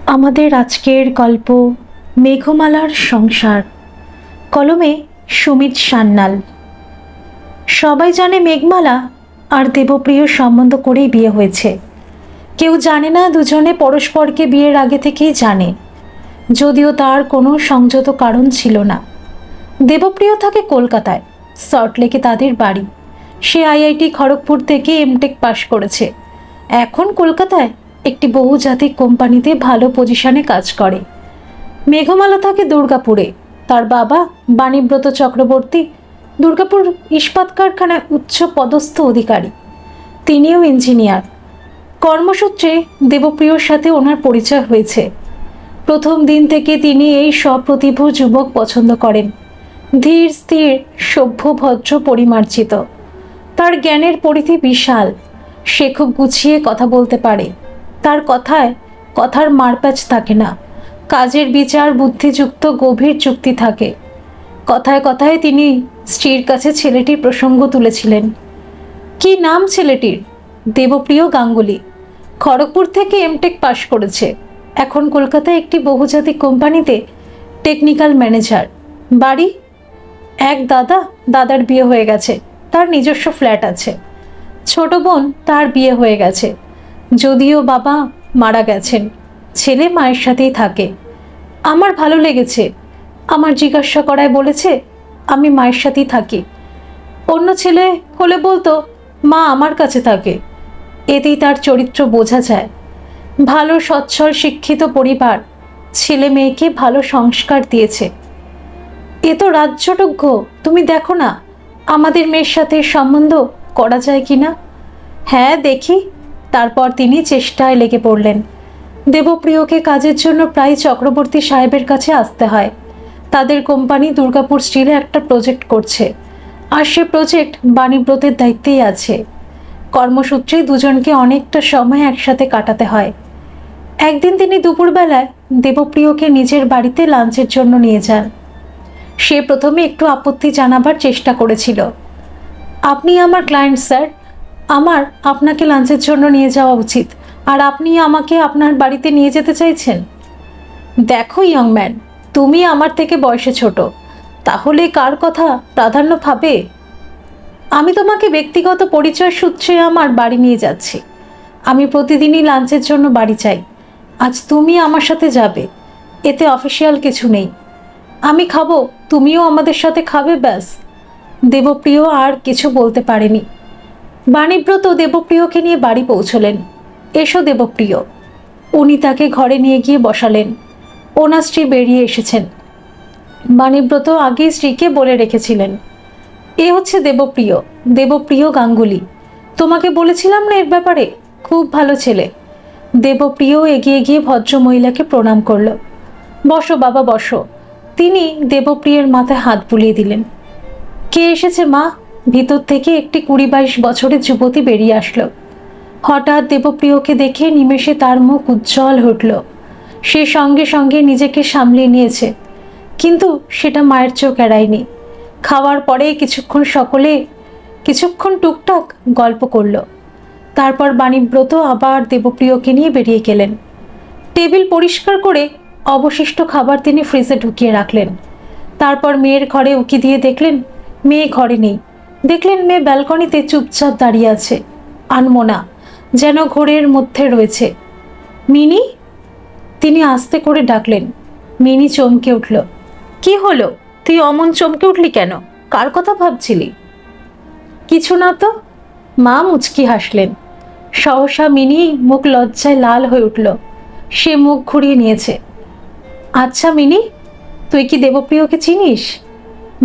আমাদের আজকের গল্প মেঘমালার সংসার। কলমে সুমিত সান্যাল। সবাই জানে মেঘমালা আর দেবপ্রিয় সম্বন্ধ করেই বিয়ে হয়েছে। কেউ জানে না দুজনে পরস্পরকে বিয়ের আগে থেকেই জানে, যদিও তার কোনো সংযত কারণ ছিল না। দেবপ্রিয় থাকে কলকাতায়, সল্টলেকে তাদের বাড়ি। সে আইআইটি খড়গপুর থেকে এমটেক পাশ করেছে। এখন কলকাতায় একটি বহুজাতিক কোম্পানিতে ভালো পজিশনে কাজ করে। মেঘমালা থাকে দুর্গাপুরে। তার বাবা বাণীব্রত চক্রবর্তী দুর্গাপুর ইস্পাত কারখানায় উচ্চ পদস্থ অধিকারী। তিনিও ইঞ্জিনিয়ার। কর্মসূত্রে দেবপ্রিয়র সাথে ওনার পরিচয় হয়েছে। প্রথম দিন থেকে তিনি এই সপ্রতিভ যুবক পছন্দ করেন। ধীর স্থির, সভ্য, ভদ্র, পরিমার্জিত। তার জ্ঞানের পরিধি বিশাল। সে খুব গুছিয়ে কথা বলতে পারে। তার কথার মারপ্যাচ থাকে না। কাজের বিচার বুদ্ধিযুক্ত, গভীর যুক্তি থাকে। কথায় কথায় তিনি স্ত্রীর কাছে ছেলেটির প্রসঙ্গ তুলেছিলেন। কি নাম ছেলেটির? দেবপ্রিয় গাঙ্গুলি। খড়গপুর থেকে এমটেক পাশ করেছে। এখন কলকাতায় একটি বহুজাতিক কোম্পানিতে টেকনিক্যাল ম্যানেজার। বাড়ি? এক দাদার বিয়ে হয়ে গেছে। তার নিজস্ব ফ্ল্যাট আছে। ছোট বোন, তার বিয়ে হয়ে গেছে, যদিও বাবা মারা গেছেন। ছেলে মায়ের সাথেই থাকে। আমার ভালো লেগেছে। আমার জিজ্ঞাসা করায় বলেছে আমি মায়ের সাথেই থাকি। অন্য ছেলে হলে বলতো মা আমার কাছে থাকে। এতেই তার চরিত্র বোঝা যায়। ভালো সচ্ছল শিক্ষিত পরিবার, ছেলে মেয়েকে ভালো সংস্কার দিয়েছে। এ তো রাজ্যটুজ্ঞ। তুমি দেখো না আমাদের মেয়ের সাথে সম্বন্ধ করা যায় কি না। হ্যাঁ, দেখি। তারপর তিনি চেষ্টায় লেগে পড়লেন। দেবপ্রিয়কে কাজের জন্য প্রায় চক্রবর্তী সাহেবের কাছে আসতে হয়। তাদের কোম্পানি দুর্গাপুর স্টিলে একটা প্রজেক্ট করছে, আর সে প্রজেক্ট বাণীব্রতের দায়িত্বেই আছে। কর্মসূত্রে দুজনকে অনেকটা সময় একসাথে কাটাতে হয়। একদিন তিনি দুপুরবেলায় দেবপ্রিয়কে নিজের বাড়িতে লাঞ্চের জন্য নিয়ে যান। সে প্রথমে একটু আপত্তি জানাবার চেষ্টা করেছিল। আপনি আমার ক্লায়েন্ট স্যার, আমার আপনাকে লাঞ্চের জন্য নিয়ে যাওয়া উচিত, আর আপনি আমাকে আপনার বাড়িতে নিয়ে যেতে চাইছেন। দেখো ইয়ং ম্যান, তুমি আমার থেকে বয়সে ছোট, তাহলে কার কথা প্রাধান্য পাবে? আমি তোমাকে ব্যক্তিগত পরিচয় সূত্রে আমার বাড়ি নিয়ে যাচ্ছি। আমি প্রতিদিনই লাঞ্চের জন্য বাড়ি চাই। আজ তুমি আমার সাথে যাবে। এতে অফিসিয়াল কিছু নেই। আমি খাবো, তুমিও আমাদের সাথে খাবে, ব্যাস। দেবপ্রিয় আর কিছু বলতে পারেনি। বাণীব্রত দেবপ্রিয়কে নিয়ে বাড়ি পৌঁছলেন। এসো দেবপ্রিয়। উনি তাকে ঘরে নিয়ে গিয়ে বসালেন। ওনার স্ত্রী বেরিয়ে এসেছেন। বাণীব্রত আগেই স্ত্রীকে বলে রেখেছিলেন, এ হচ্ছে দেবপ্রিয় গাঙ্গুলি। তোমাকে বলেছিলাম না এর ব্যাপারে? খুব ভালো ছেলে। দেবপ্রিয় এগিয়ে গিয়ে ভদ্রমহিলাকে প্রণাম করল। বসো বাবা, বসো। তিনি দেবপ্রিয়ের মাথায় হাত বুলিয়ে দিলেন। কে এসেছে মা? ভিতর থেকে একটি 20-22 বছরের যুবতী বেরিয়ে আসলো। হঠাৎ দেবপ্রিয়কে দেখে নিমেষে তার মুখ উজ্জ্বল উঠল। সে সঙ্গে সঙ্গে নিজেকে সামলে নিয়েছে, কিন্তু সেটা মায়ের চোখ এড়ায়নি। খাওয়ার পরে কিছুক্ষণ টুকটাক গল্প করল। তারপর বাণীব্রত আবার দেবপ্রিয়কে নিয়ে বেরিয়ে গেলেন। টেবিল পরিষ্কার করে অবশিষ্ট খাবার তিনি ফ্রিজে ঢুকিয়ে রাখলেন। তারপর মেয়ের ঘরে উকি দিয়ে দেখলেন মেয়ে ঘরে নেই। দেখলেন মেয়ে ব্যালকনিতে চুপচাপ দাঁড়িয়ে আছে, আনমনা, যেন ঘোরের মধ্যে রয়েছে। মিনি? তিনি আস্তে করে ডাকলেন। মিনি চমকে উঠল। কি হলো? তুই অমন চমকে উঠলি কেন? কার কথা ভাবছিলি? কিছু না তো। মা মুচকি হাসলেন। সহসা মিনি মুখ লজ্জায় লাল হয়ে উঠল। সে মুখ ঘুরিয়ে নিয়েছে। আচ্ছা মিনি, তুই কি দেবপ্রিয়কে চিনিস?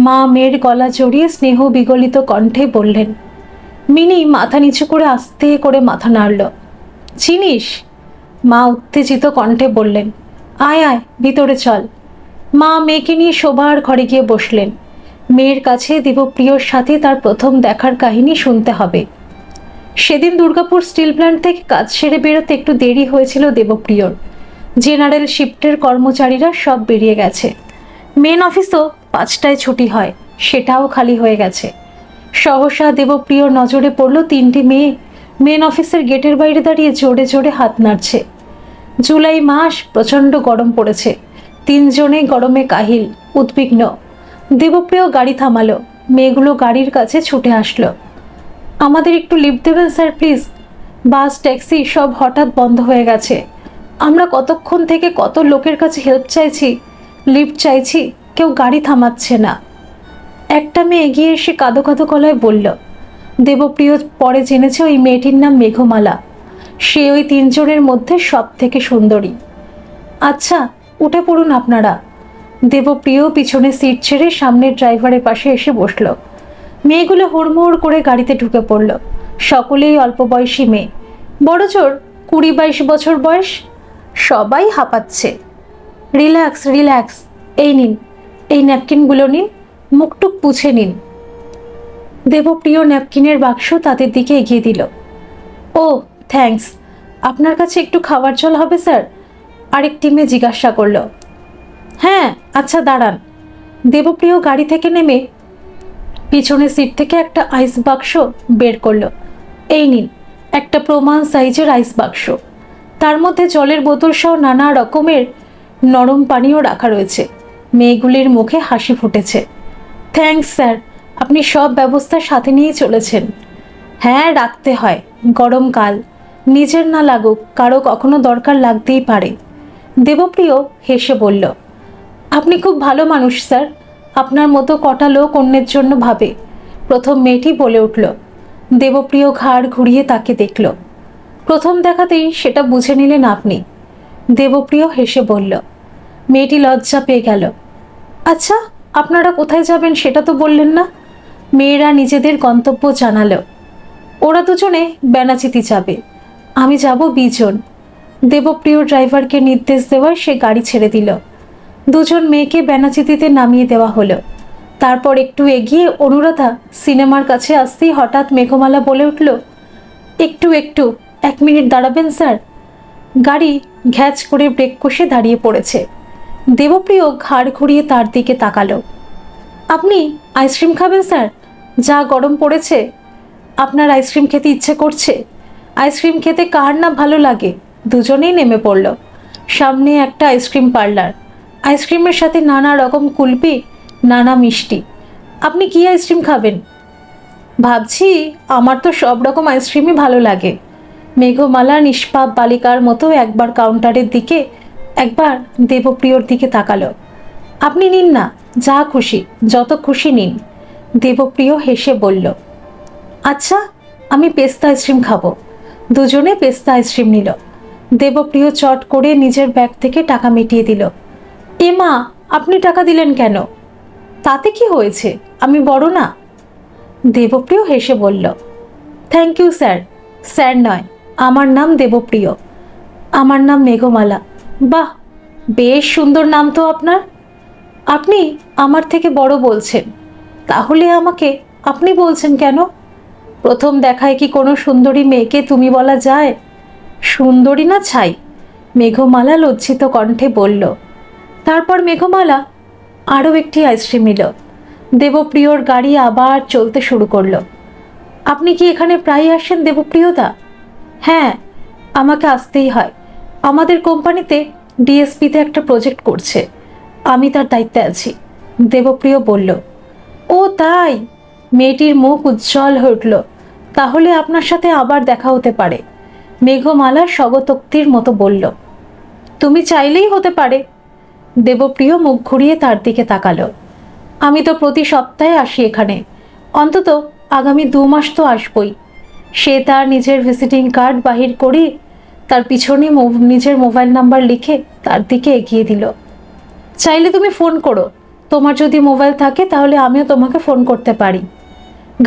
মা মেয়ের গলা জড়িয়ে স্নেহ বিগলিত কণ্ঠে বললেন। মিনি মাথা নিচু করে আস্তে করে মাথা নাড়ল। চিনিস? মা উত্তেজিত কণ্ঠে বললেন। আয় আয়, ভিতরে চল। মা মেয়েকে নিয়ে শোবার ঘরে গিয়ে বসলেন। মেয়ের কাছে দেবপ্রিয়র সাথে তার প্রথম দেখার কাহিনী শুনতে হবে। সেদিন দুর্গাপুর স্টিল প্ল্যান্ট থেকে কাজ সেরে বেরোতে একটু দেরি হয়েছিল দেবপ্রিয়র। জেনারেল শিফটের কর্মচারীরা সব বেরিয়ে গেছে। মেন অফিসও 5টায় ছুটি হয়, সেটাও খালি হয়ে গেছে। সহসা দেবপ্রিয়র নজরে পড়ল 3টি মেয়ে মেন অফিসের গেটের বাইরে দাঁড়িয়ে জোরে জোরে হাত নাড়ছে। জুলাই মাস, প্রচণ্ড গরম পড়েছে। তিনজনেই গরমে কাহিল, উদ্বিগ্ন। দেবপ্রিয় গাড়ি থামালো। মেয়েগুলো গাড়ির কাছে ছুটে আসলো। আমাদের একটু লিফট দেবেন স্যার প্লিজ? বাস ট্যাক্সি সব হঠাৎ বন্ধ হয়ে গেছে। আমরা কতক্ষণ থেকে কত লোকের কাছে হেল্প চাইছি, লিফট চাইছি, কেউ গাড়ি থামাচ্ছে না। একটা মেয়ে এগিয়ে এসে কাঁদো কাঁদো গলায় বলল। দেবপ্রিয় পরে জেনেছে ওই মেয়েটির নাম মেঘমালা। সে ওই তিনজনের মধ্যে সব থেকে সুন্দরী। আচ্ছা, উঠে পড়ুন আপনারা। দেবপ্রিয় পিছনে সিট ছেড়ে সামনের ড্রাইভারের পাশে এসে বসল। মেয়েগুলো হুড়মুড় করে গাড়িতে ঢুকে পড়ল। সকলেই অল্প বয়সী মেয়ে, বড়জোর 20-22 বছর বয়স। সবাই হাঁপাচ্ছে। রিল্যাক্স রিল্যাক্স, এই নিন, এই ন্যাপকিনগুলো নিন, মুখটুক পুছে নিন। দেবপ্রিয় ন্যাপকিনের বাক্স তাদের দিকে এগিয়ে দিল। ও থ্যাঙ্কস। আপনার কাছে একটু খাবার জল হবে স্যার? আরেকটি মেয়ে জিজ্ঞাসা করল। হ্যাঁ আচ্ছা দাঁড়ান। দেবপ্রিয় গাড়ি থেকে নেমে পিছনের সিট থেকে একটা আইস বাক্স বের করলো। এই নিন, একটা প্রমাণ সাইজের আইস বাক্স। তার মধ্যে জলের বোতল সহ নানা রকমের নরম পানীয় রাখা রয়েছে। মেয়েগুলির মুখে হাসি ফুটেছে। থ্যাঙ্কস স্যার, আপনি সব ব্যবস্থা সাথে নিয়ে চলেছেন। হ্যাঁ, রাখতে হয়, গরমকাল, নিজের না লাগুক কারো কখনো দরকার লাগতেই পারে। দেবপ্রিয় হেসে বলল। আপনি খুব ভালো মানুষ স্যার। আপনার মতো কটা লোক অন্যের জন্য ভাবে। প্রথম মেয়েটি বলে উঠল। দেবপ্রিয় ঘাড় ঘুরিয়ে তাকে দেখল। প্রথম দেখাতেই সেটা বুঝে নিলেন আপনি। দেবপ্রিয় হেসে বলল। মেয়েটি লজ্জা পেয়ে গেল। আচ্ছা, আপনারা কোথায় যাবেন সেটা তো বললেন না। মেয়েরা নিজেদের গন্তব্য জানালো। ওরা দুজনে বেনাচিতি যাবে, আমি যাব বিজন। দেবপ্রিয় ড্রাইভারকে নির্দেশ দেওয়ায় সে গাড়ি ছেড়ে দিল। দুজন মেয়েকে বেনাচিতিতে নামিয়ে দেওয়া হলো। তারপর একটু এগিয়ে অনুরাধা সিনেমার কাছে আসতেই হঠাৎ মেঘমালা বলে উঠল। একটু 1 মিনিট দাঁড়াবেন স্যার? গাড়ি ঘ্যাচ করে ব্রেক কষে দাঁড়িয়ে পড়েছে। দেবপ্রিয় ঘাড় ঘুরিয়ে তার দিকে তাকালো। আপনি আইসক্রিম খাবেন স্যার? যা গরম পড়েছে। আপনার আইসক্রিম খেতে ইচ্ছে করছে? আইসক্রিম খেতে কার না ভালো লাগে। দুজনেই নেমে পড়ল। সামনে একটা আইসক্রিম পার্লার। আইসক্রিমের সাথে নানা রকম কুলপি, নানা মিষ্টি। আপনি কি আইসক্রিম খাবেন? ভাবছি, আমার তো সব রকম আইসক্রিমই ভালো লাগে। মেঘমালা নিষ্পাপ বালিকার মতো একবার কাউন্টারের দিকে, একবার দেবপ্রিয়র দিকে তাকালো। আপনি নিন না, যা খুশি, যত খুশি নিন। দেবপ্রিয় হেসে বলল। আচ্ছা, আমি পেস্তা আইসক্রিম খাবো। দুজনে পেস্তা আইসক্রিম নিল। দেবপ্রিয় চট করে নিজের ব্যাগ থেকে টাকা মিটিয়ে দিল। মা, আপনি টাকা দিলেন কেন? তাতে কি হয়েছে, আমি বড় না? দেবপ্রিয় হেসে বলল। Thank you sir. স্যার নয়, আমার নাম দেবপ্রিয়। আমার নাম মেঘমালা। বাহ, বেশ সুন্দর নাম তো আপনার। আপনি আমার থেকে বড় বলছেন, তাহলে আমাকে আপনি বলছেন কেন? প্রথম দেখায় কি কোনো সুন্দরী মেয়েকে তুমি বলা যায়? সুন্দরী না ছাই, মেঘমালা লজ্জিত কণ্ঠে বলল। তারপর মেঘমালা আরও একটি আইসক্রিম নিল। দেবপ্রিয়র গাড়ি আবার চলতে শুরু করলো। আপনি কি এখানে প্রায় আসেন দেবপ্রিয়দা? হ্যাঁ, আমাকে আসতেই হয়। আমাদের কোম্পানিতে ডিএসপিতে একটা প্রজেক্ট করছে, আমি তার দায়িত্বে আছি। দেবপ্রিয় বলল। ও তাই? মেয়েটির মুখ উজ্জ্বল হয়ে উঠল। তাহলে আপনার সাথে আবার দেখা হতে পারে। মেঘমালা স্বগতোক্তির মতো বলল। তুমি চাইলেই হতে পারে। দেবপ্রিয় মুখ ঘুরিয়ে তার দিকে তাকালো। আমি তো প্রতি সপ্তাহে আসি এখানে, অন্তত আগামী 2 মাস তো আসবই। সে তার নিজের ভিজিটিং কার্ড বাহির করে তার পিছনে নিজের মোবাইল নাম্বার লিখে তার দিকে এগিয়ে দিল। চাইলে তুমি ফোন করো, তোমার যদি মোবাইল থাকে তাহলে আমিও তোমাকে ফোন করতে পারি।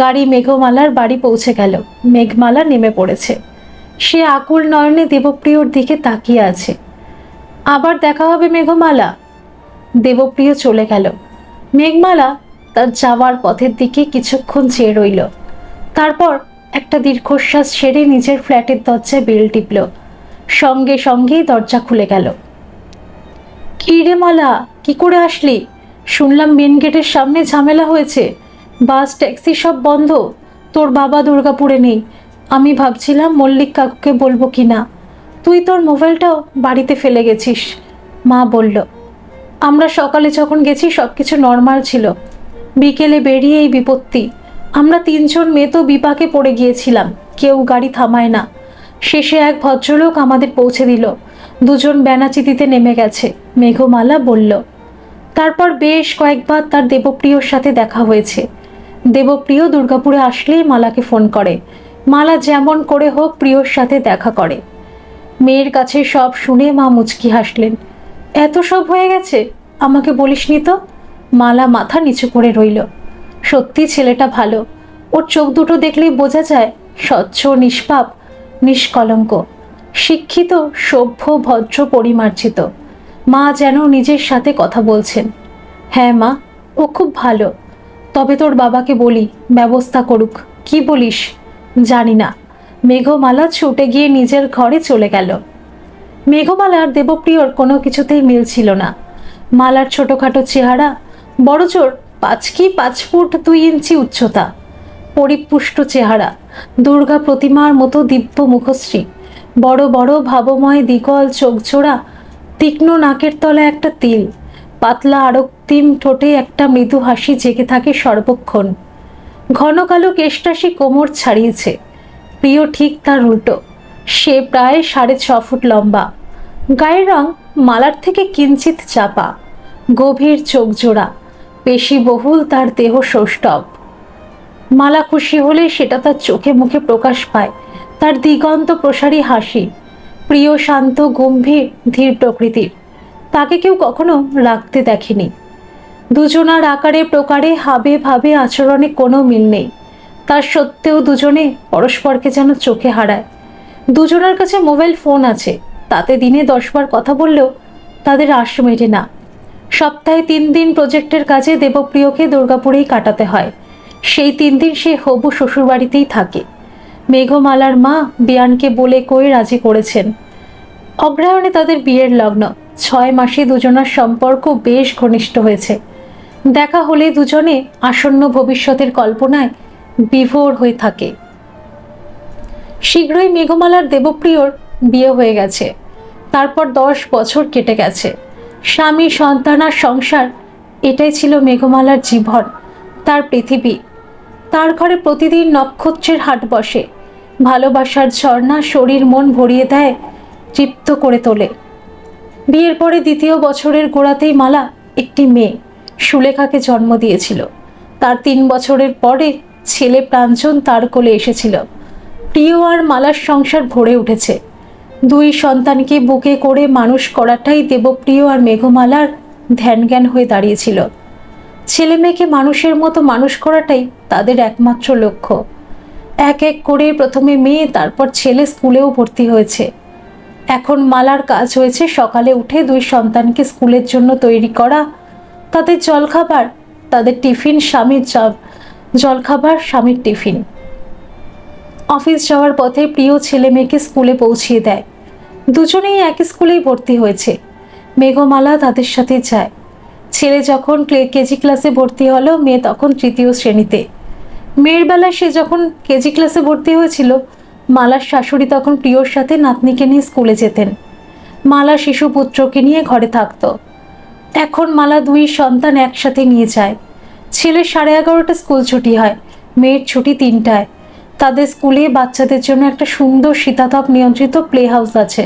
গাড়ি মেঘমালার বাড়ি পৌঁছে গেল। মেঘমালা নেমে পড়েছে। সে আকুল নয়নে দেবপ্রিয়র দিকে তাকিয়ে আছে। আবার দেখা হবে মেঘমালা। দেবপ্রিয় চলে গেল। মেঘমালা তার যাওয়ার পথের দিকে কিছুক্ষণ চেয়ে রইল। তারপর একটা দীর্ঘশ্বাস ছেড়ে নিজের ফ্ল্যাটের দরজায় বেল টিপল। সঙ্গে সঙ্গেই দরজা খুলে গেল। কি রে মালা, কি করে আসলি? শুনলাম মেন গেটের সামনে ঝামেলা হয়েছে, বাস ট্যাক্সি সব বন্ধ। তোর বাবা দুর্গাপুরে নেই। আমি ভাবছিলাম মল্লিক কাকুকে বলবো কি না। তুই তোর মোবাইলটাও বাড়িতে ফেলে গেছিস, মা বলল। আমরা সকালে যখন গেছি সব কিছু নর্মাল ছিল, বিকেলে বেরিয়ে এই বিপত্তি। আমরা 3জন মেয়ে তো বিপাকে পড়ে গিয়েছিলাম, কেউ গাড়ি থামায় না। শেষে এক ভদ্রলোক আমাদের পৌঁছে দিল, 2জন ব্যানাচিতিতে নেমে গেছে, মেঘমালা বলল। তারপর বেশ কয়েকবার তার দেবপ্রিয়র সাথে দেখা হয়েছে। দেবপ্রিয় দুর্গাপুরে আসলেই মালাকে ফোন করে। মালা যেমন করে হোক প্রিয়র সাথে দেখা করে। মেয়ের কাছে সব শুনে মা মুচকি হাসলেন। এত সব হয়ে গেছে, আমাকে বলিসনি তো। মালা মাথা নিচু করে রইল। সত্যি ছেলেটা ভালো, ওর চোখ দুটো দেখলেই বোঝা যায় স্বচ্ছ, নিষ্পাপ, নিষ্কলঙ্ক, শিক্ষিত, সভ্য, ভদ্র, পরিমার্জিত। মা যেন নিজের সাথে কথা বলছেন। হ্যাঁ মা, ও খুব ভালো। তবে তোর বাবাকে বলি ব্যবস্থা করুক। কি বলিস? জানি না। মেঘমালা ছুটে গিয়ে নিজের ঘরে চলে গেল। মেঘমালার দেবপ্রিয়র কোনো কিছুতেই মিল ছিল না। মালার ছোটোখাটো চেহারা, বড়জোর 5 কি 5 ফুট 2 ইঞ্চি উচ্চতা, পরিপুষ্ট চেহারা, দুর্গা প্রতিমার মতো দিব্য মুখশ্রী, বড় বড় ভাবময় দ্বিকল চোখজোড়া, তীক্ষ্ণ নাকের তলায় একটা তিল, পাতলা আরক্তিম ঠোঁটে একটা মৃদু হাসি জেগে থাকে সর্বক্ষণ। ঘন কালো কেশটাসি কোমর ছাড়িয়েছে। প্রিয় ঠিক তার উল্টো। সে প্রায় 6.5 ফুট লম্বা, গায়ের রং মালার থেকে কিঞ্চিত চাপা, গভীর চোখ জোড়া, পেশি বহুল তার দেহ সৌষ্ঠব। মালা খুশি হলে সেটা তার চোখে মুখে প্রকাশ পায়, তার দিগন্ত প্রসারী হাসি। প্রিয় শান্ত, গম্ভীর, ধীর প্রকৃতির, তাকে কেউ কখনো রাখতে দেখেনি। দুজনার আকারে প্রকারে, হাবে ভাবে, আচরণে কোনো মিল নেই। তার সত্ত্বেও দুজনে পরস্পরকে যেন চোখে হারায়। দুজনের কাছে মোবাইল ফোন আছে, তাতে দিনে 10 বার কথা বললেও তাদের আশ মেটে না। সপ্তাহে 3 দিন প্রজেক্টের কাজে দেবপ্রিয়কে দুর্গাপুরেই কাটাতে হয়। সেই 3 দিন সে হবু শ্বশুরবাড়িতেই থাকে। মেঘমালার মা বিয়ানকে বলে কয়ে রাজি করেছেন। অগ্রহায়ণে তাদের বিয়ের লগ্ন। 6 মাসে দুজনার সম্পর্ক বেশ ঘনিষ্ঠ হয়েছে। দেখা হলে দুজনে আসন্ন ভবিষ্যতের কল্পনায় বিভোর হয়ে থাকে। শীঘ্রই মেঘমালার দেবপ্রিয়র বিয়ে হয়ে গেছে। তারপর 10 বছর কেটে গেছে। স্বামী, সন্তান আর সংসার, এটাই ছিল মেঘমালার জীবন, তার পৃথিবী। তার ঘরে প্রতিদিন নক্ষত্রের হাট বসে। ভালোবাসার ঝর্ণা শরীর মন ভরিয়ে দেয়, তৃপ্ত করে তোলে। বিয়ের পরে 2য় বছরের গোড়াতেই মালা একটি মেয়ে সুলেখাকে জন্ম দিয়েছিল। তার 3 বছরের পরে ছেলে প্রাঞ্জন তার কোলে এসেছিল। প্রিয় আর মালার সংসার ভরে উঠেছে। 2 সন্তানকে বুকে করে মানুষ করাটাই দেবপ্রিয় আর মেঘমালার ধ্যান জ্ঞান হয়ে দাঁড়িয়েছিল। ছেলে মেয়েকে মানুষের মতো মানুষ করাটাই তাদের একমাত্র লক্ষ্য। এক এক করে প্রথমে মেয়ে, তারপর ছেলে স্কুলেও ভর্তি হয়েছে। এখন মালার কাজ হয়েছে সকালে উঠে 2 সন্তানকে স্কুলের জন্য তৈরি করা, তাদের জলখাবার, তাদের টিফিন, স্বামীর জলখাবার, স্বামীর টিফিন। অফিস যাওয়ার পথে প্রিয় ছেলে মেয়েকে স্কুলে পৌঁছিয়ে দেয়। দুজনেই একই স্কুলেই ভর্তি হয়েছে। মেঘমালা তাদের সাথে যায়। ছেলে যখন কেজি ক্লাসে ভর্তি হলো, মেয়ে তখন 3য় শ্রেণীতে। মেয়ের বেলায় সে যখন কেজি ক্লাসে ভর্তি হয়েছিল, মালার শাশুড়ি তখন প্রিয়র সাথে নাতনিকে নিয়ে স্কুলে যেতেন। মালা শিশু পুত্রকে নিয়ে ঘরে থাকতো। এখন মালা 2 সন্তান একসাথে নিয়ে যায়। ছেলের 11:30 স্কুল ছুটি হয়, মেয়ের ছুটি 3টায়। তাদের স্কুলে বাচ্চাদের জন্য একটা সুন্দর শীতাতপ নিয়ন্ত্রিত প্লে হাউস আছে।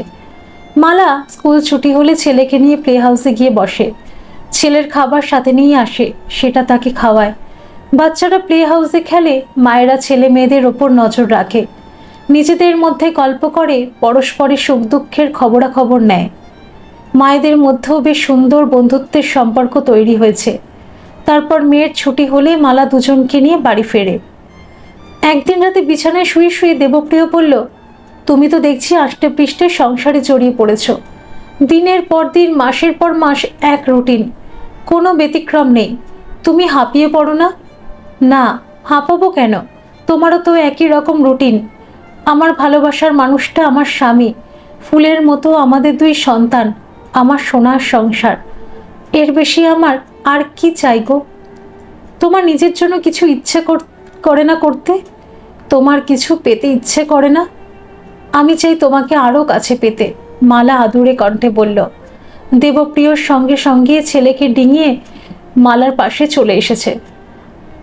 মালা স্কুল ছুটি হলে ছেলেকে নিয়ে প্লে হাউসে গিয়ে বসে। ছেলের খাবার সাথে নিয়ে আসে, সেটা তাকে খাওয়ায়। বাচ্চারা প্লে হাউসে খেলে, মায়েরা ছেলে মেয়েদের ওপর নজর রাখে, নিজেদের মধ্যে গল্প করে, পরস্পরের সুখ দুঃখের খবরাখবর নেয়। মায়েদের মধ্যেও বেশ সুন্দর বন্ধুত্বের সম্পর্ক তৈরি হয়েছে। তারপর মেয়ের ছুটি হলে মালা দুজনকে নিয়ে বাড়ি ফেরে। একদিন রাতে বিছানায় শুয়ে শুয়ে দেবপ্রিয় বলল, তুমি তো দেখছি আষ্টে পৃষ্ঠে সংসারে জড়িয়ে পড়েছ। দিনের পর দিন, মাসের পর মাস এক রুটিন, কোনো ব্যতিক্রম নেই। তুমি হাঁপিয়ে পড়ো না? না, হাঁপাবো কেন? তোমারও তো একই রকম রুটিন। আমার ভালোবাসার মানুষটা আমার স্বামী, ফুলের মতো আমাদের 2 সন্তান, আমার সোনার সংসার। এর বেশি আমার আর কি চাই গো? তোমার নিজের জন্য কিছু ইচ্ছে করে না করতে? তোমার কিছু পেতে ইচ্ছে করে না? আমি চাই তোমাকে আরও কাছে পেতে, মালা আদুরে কণ্ঠে বলল। দেবপ্রিয়র সঙ্গে সঙ্গে ছেলেকে ডিঙিয়ে মালার পাশে চলে এসেছে।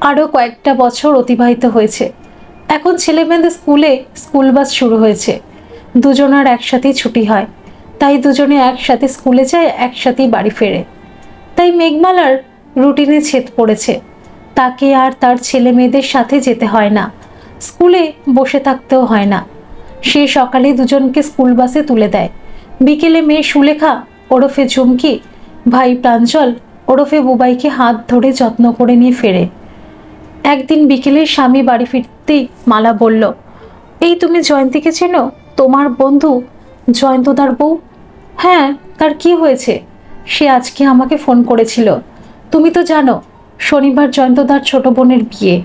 আরও কয়েকটা বছর অতিবাহিত হয়েছে। এখন ছেলেমেয়েদের স্কুল বাস শুরু হয়েছে। দুজনার একসাথেই ছুটি হয়, তাই দুজনে একসাথে স্কুলে যায়, একসাথেই বাড়ি ফেরে। তাই মেঘমালার রুটিনে ছেদ পড়েছে। তাকে আর তার ছেলে মেয়েদের সাথে যেতে হয় না, স্কুলে বসে থাকতেও হয় না। সে সকালে দুজনকে স্কুল বাসে তুলে দেয়। বিকেলে মেয়ে সুলেখা ওরফে ঝুমকি ভাই প্রাঞ্জল ওরফে বুবাইকে হাত ধরে যত্ন করে নিয়ে ফেরে। একদিন বিকেলে স্বামী বাড়ি ফিরতেই মালা বলল, এই তুমি জয়ন্তীকে চেনো? তোমার বন্ধু জয়ন্তদার বউ। হ্যাঁ, তার কি হয়েছে? সে আজকে আমাকে ফোন করেছিল। তুমি তো জানো শনিবার জয়ন্তদার ছোট বোনের বিয়ে,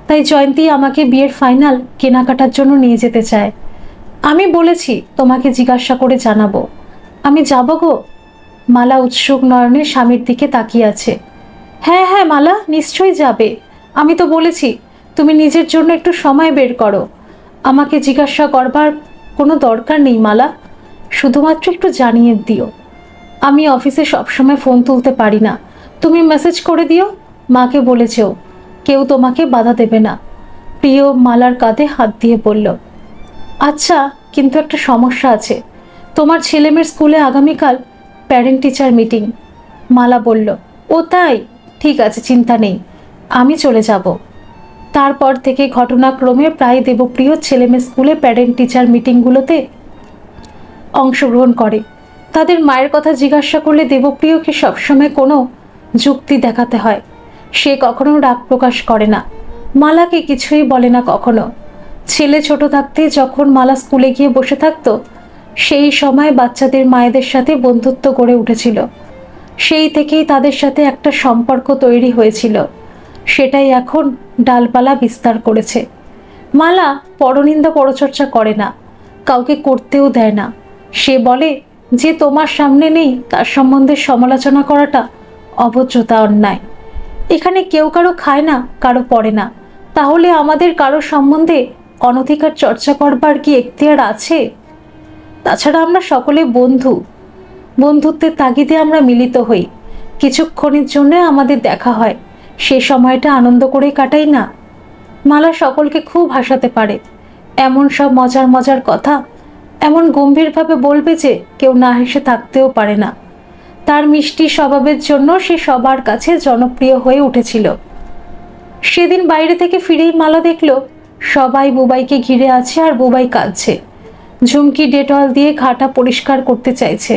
তাই জয়ন্তী আমাকে বিয়ের ফাইনাল কেনাকাটার জন্য নিয়ে যেতে চায়। আমি বলেছি তোমাকে জিজ্ঞাসা করে জানাবো। আমি যাব গো। মালা উৎসুক নয়নে স্বামীর দিকে তাকিয়ে আছে। হ্যাঁ হ্যাঁ মালা, নিশ্চয়ই যাবে। আমি তো বলেছি তুমি নিজের জন্য একটু সময় বের করো। আমাকে জিজ্ঞাসা করবার কোনো দরকার নেই মালা, শুধুমাত্র একটু জানিয়ে দিও। আমি অফিসে সবসময় ফোন তুলতে পারি না, তুমি মেসেজ করে দিও। মাকে বলেছেও কেউ তোমাকে বাধা দেবে না। প্রিয় মালার কাঁধে হাত দিয়ে বলল। আচ্ছা, কিন্তু একটা সমস্যা আছে। তোমার ছেলেমেয়ের স্কুলে আগামীকাল প্যারেন্ট টিচার মিটিং। মালা বলল, ও তাই? ঠিক আছে, চিন্তা নেই, আমি চলে যাব। তারপর থেকে ঘটনাক্রমে প্রায় দেবপ্রিয় ছেলেমেয়ে স্কুলে প্যারেন্ট টিচার মিটিংগুলোতে অংশগ্রহণ করে। তাদের মায়ের কথা জিজ্ঞাসা করলে দেবপ্রিয়কে সবসময় কোনো যুক্তি দেখাতে হয়। সে কখনো রাগ প্রকাশ করে না, মালাকে কিছুই বলে না কখনো। ছেলে ছোট থাকতে যখন মালা স্কুলে গিয়ে বসে থাকতো, সেই সময় বাচ্চাদের মায়েদের সাথে বন্ধুত্ব গড়ে উঠেছিল। সেই থেকেই তাদের সাথে একটা সম্পর্ক তৈরি হয়েছিল, সেটাই এখন ডালপালা বিস্তার করেছে। মালা পরনিন্দা পরচর্চা করে না, কাউকে করতেও দেয় না। সে বলে, যে তোমার সামনে নেই তার সম্বন্ধে সমালোচনা করাটা অভদ্রতা, অন্যায়। এখানে কেউ কারো খায় না, কারো পড়ে না, তাহলে আমাদের কারো সম্বন্ধে অনধিকার চর্চা করবার কি এখতিয়ার আছে? তাছাড়া আমরা সকলে বন্ধু, বন্ধুত্বের তাগিদে আমরা মিলিত হই। কিছুক্ষণের জন্য আমাদের দেখা হয়, সে সময়টা আনন্দ করে কাটাই না? মালা সকলকে খুব হাসাতে পারে। এমন সব মজার মজার কথা এমন গম্ভীরভাবে বলবে যে কেউ না হেসে থাকতেও পারে না। তার মিষ্টি স্বভাবের জন্য সে সবার কাছে জনপ্রিয় হয়ে উঠেছিল। সেদিন বাইরে থেকে ফিরেই মালা দেখল সবাই বুবাইকে ঘিরে আছে আর বুবাই কাঁদছে। ঝুমকি ডেটল দিয়ে ঘাটা পরিষ্কার করতে চাইছে।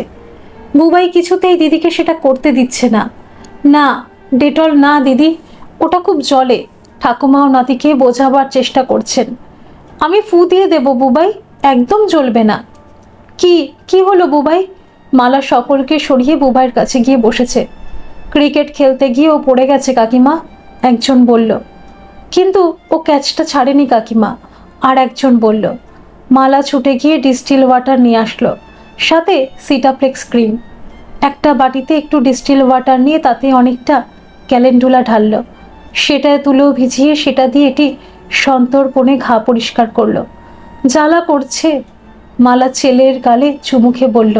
বুবাই কিছুতেই দিদিকে সেটা করতে দিচ্ছে না। না, ডেটল না দিদি, ওটা খুব জলে। ঠাকুমাও নাতিকে বোঝাবার চেষ্টা করছেন। আমি ফু দিয়ে দেব বুবাই, একদম জ্বলবে না। কি কি হলো বুবাই? মালা সকলকে সরিয়ে বুবাইয়ের কাছে গিয়ে বসেছে। ক্রিকেট খেলতে গিয়ে ও পড়ে গেছে কাকিমা, একজন বলল। কিন্তু ও ক্যাচটা ছাড়েনি কাকিমা, আর একজন বলল। মালা ছুটে গিয়ে ডিস্টিল ওয়াটার নিয়ে আসলো, সাথে সিটাপ্লেক্স ক্রিম। একটা বাটিতে একটু ডিস্টিল ওয়াটার নিয়ে তাতে অনেকটা ক্যালেন্ডুলা ঢাললো। সেটা তুলেও ভিজিয়ে সেটা দিয়ে এটি সন্তর্পণে ঘা পরিষ্কার করলো। জ্বালা করছে। মালা ছেলের গালে চুমুখে বলল।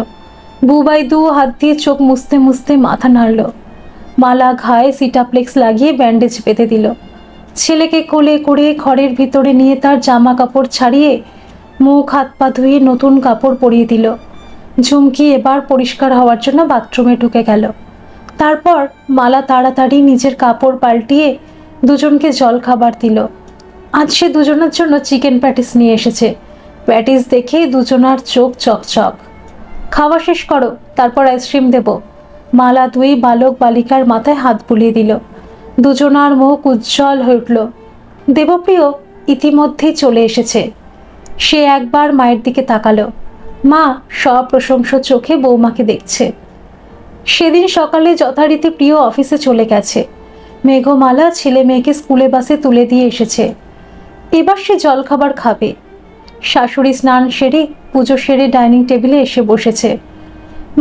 বুবাই দু হাত দিয়ে চোখ মুছতে মুছতে মাথা নাড়ল। মালা ঘায়ে সিটাপ্লেক্স লাগিয়ে ব্যান্ডেজ বেঁধে দিল। ছেলেকে কোলে করে ঘরের ভিতরে নিয়ে তার জামা কাপড় ছাড়িয়ে মুখ হাত পা ধুয়ে নতুন কাপড় পরিয়ে দিল। ঝুমকি এবার পরিষ্কার হওয়ার জন্য বাথরুমে ঢুকে গেল। তারপর মালা তাড়াতাড়ি নিজের কাপড় পাল্টিয়ে দুজনকে জল খাবার দিল। আজ সে দুজনের জন্য চিকেন প্যাটিস নিয়ে এসেছে। প্যাটিস দেখে দুজনার চোখ চকচক। খাওয়া শেষ করো, তারপর আইসক্রিম দেব। মালা দুই বালক বালিকার মাথায় হাত বুলিয়ে দিল। দুজনার মুখ উজ্জ্বল হয়ে উঠল। দেবপ্রিয় ইতিমধ্যেই চলে এসেছে। সে একবার মায়ের দিকে তাকালো। মা সপ্রশংস চোখে বৌমাকে দেখছে। সেদিন সকালে যথারীতি প্রিয় অফিসে চলে গেছে। মেঘমালা ছেলে মেয়েকে স্কুলে বাসে তুলে দিয়ে এসেছে। এবার সে জলখাবার খাবে। শাশুড়ি স্নান সেরে পুজো সেরে ডাইনিং টেবিলে এসে বসেছে।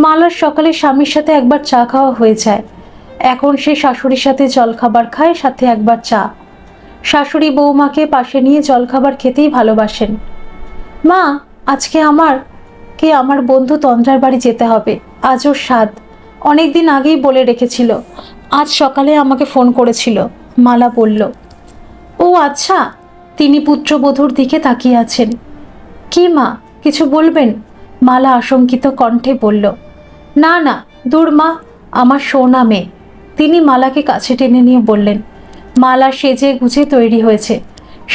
মালার সকালে স্বামীর সাথে একবার চা খাওয়া হয়ে যায়। এখন সে শাশুড়ির সাথে জলখাবার খায়, সাথে একবার চা। শাশুড়ি বৌমাকে পাশে নিয়ে জলখাবার খেতেই ভালোবাসেন। মা, আজকে আমার বন্ধু তন্দ্রার বাড়ি যেতে হবে। আজ ওর সাধ, অনেক দিন আগেই বলে রেখেছিল। আজ সকালে আমাকে ফোন করেছিল, মালা বলল। ও আচ্ছা। তিনি পুত্রবধূর দিকে তাকিয়ে আছেন। কি মা, কিছু বলবেন? মালা আশঙ্কিত কণ্ঠে বলল। না না, দূর মা, আমার সোনা মেয়ে। তিনি মালাকে কাছে টেনে নিয়ে বললেন। মালা সেজে গুজে তৈরি হয়েছে।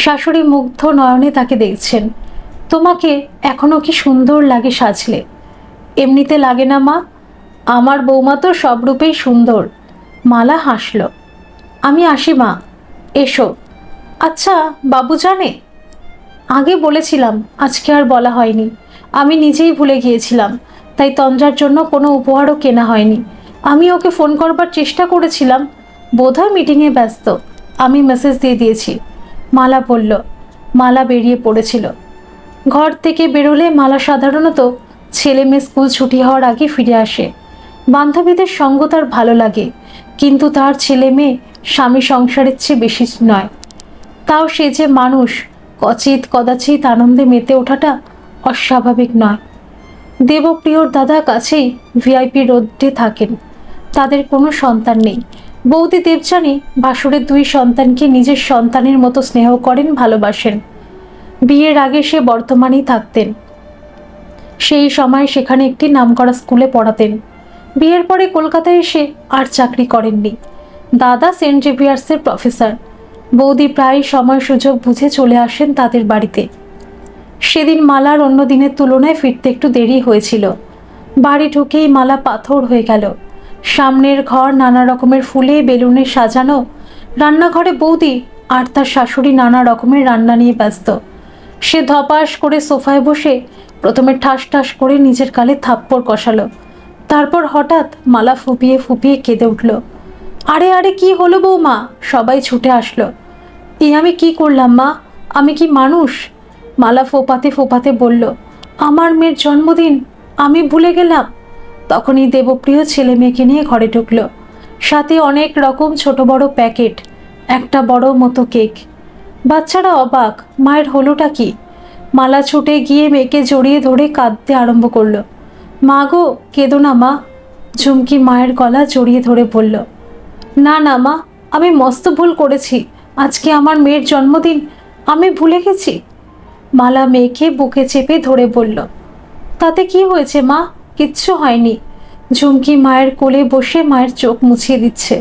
শাশুড়ি মুগ্ধ নয়নে তাকে দেখছেন। তোমাকে এখনো কি সুন্দর লাগে সাজলে। এমনিতে লাগে না মা, আমার বৌমা তো সব রূপেই সুন্দর। মালা হাসল। আমি আসি মা, এসো। আচ্ছা, বাবু জানে? আগে বলেছিলাম, আজকে আর বলা হয়নি। আমি নিজেই ভুলে গিয়েছিলাম, তাই তন্দ্রার জন্য কোনো উপহারও কেনা হয়নি। আমি ওকে ফোন করবার চেষ্টা করেছিলাম, বোধহয় মিটিংয়ে ব্যস্ত। আমি মেসেজ দিয়ে দিয়েছি, মালা বলল। মালা বেরিয়ে পড়েছিল। ঘর থেকে বেরোলে মালা সাধারণত ছেলে মেয়ে স্কুল ছুটি হওয়ার আগে ফিরে আসে। বান্ধবীদের সঙ্গ তার ভালো লাগে, কিন্তু তার ছেলে মেয়ে স্বামী সংসারের চেয়ে বেশি নয়। তাও সে যে মানুষ, কচিত কদাচিৎ আনন্দে মেতে ওঠাটা অস্বাভাবিক নয়। দেবপ্রিয়র দাদা কাছেই ভিআইপি রোডে থাকেন। তাদের কোনো সন্তান নেই। বৌদি দেবযানী ভাসুরের 2 সন্তানকে নিজের সন্তানের মতো স্নেহ করেন, ভালোবাসেন। বিয়ের আগে সে বর্তমানেই থাকতেন। সেই সময় সেখানে একটি নামকরা স্কুলে পড়াতেন। বিয়ের পরে কলকাতায় এসে আর চাকরি করেননি। দাদা সেন্ট জেভিয়ার্সের প্রফেসর। বৌদি প্রায় সময় সুযোগ বুঝে চলে আসেন তাদের বাড়িতে। সেদিন মালার অন্য দিনের তুলনায় ফিরতে একটু দেরি হয়েছিল। বাড়ি ঢুকেই মালা পাথর হয়ে গেল। সামনের ঘর নানা রকমের ফুলে বেলুনে সাজানো। রান্নাঘরে বৌদি আর তার শাশুড়ি নানা রকমের রান্না নিয়ে ব্যস্ত। সে ধপাস করে সোফায় বসে প্রথমে ঠাস ঠাস করে নিজের গালে থাপ্পড় কষালো। তারপর হঠাৎ মালা ফুপিয়ে ফুপিয়ে কেঁদে উঠল। আরে আরে, কি হলো বৌমা? সবাই ছুটে আসলো। আমি কি করলাম মা? আমি কি মানুষ? মালা ফোপাতে ফোপাতে বলল। আমার মেয়ের জন্মদিন আমি ভুলে গেলাম। তখনই দেবপ্রিয় ছেলে মেয়েকে নিয়ে ঘরে ঢুকলো। সাথে অনেক রকম ছোট বড় প্যাকেট, একটা বড় মতো কেক। বাচ্চারা অবাক, মায়ের হলোটা কি? মালা ছুটে গিয়ে মেয়েকে জড়িয়ে ধরে কাঁদতে আরম্ভ করলো। মা গো, কেঁদো না মা। ঝুমকি মায়ের গলা জড়িয়ে ধরে বলল। না না মা, আমি মস্ত ভুল করেছি। আজকে আমার মেয়ের জন্মদিন, আমি ভুলে গেছি। মালা মেয়েকে বুকে চেপে ধরে বলল। তাতে কি হয়েছে মা? কিচ্ছু হয়নি। ঝুমকি মায়ের কোলে বসে মায়ের চোখ মুছিয়ে দিচ্ছে।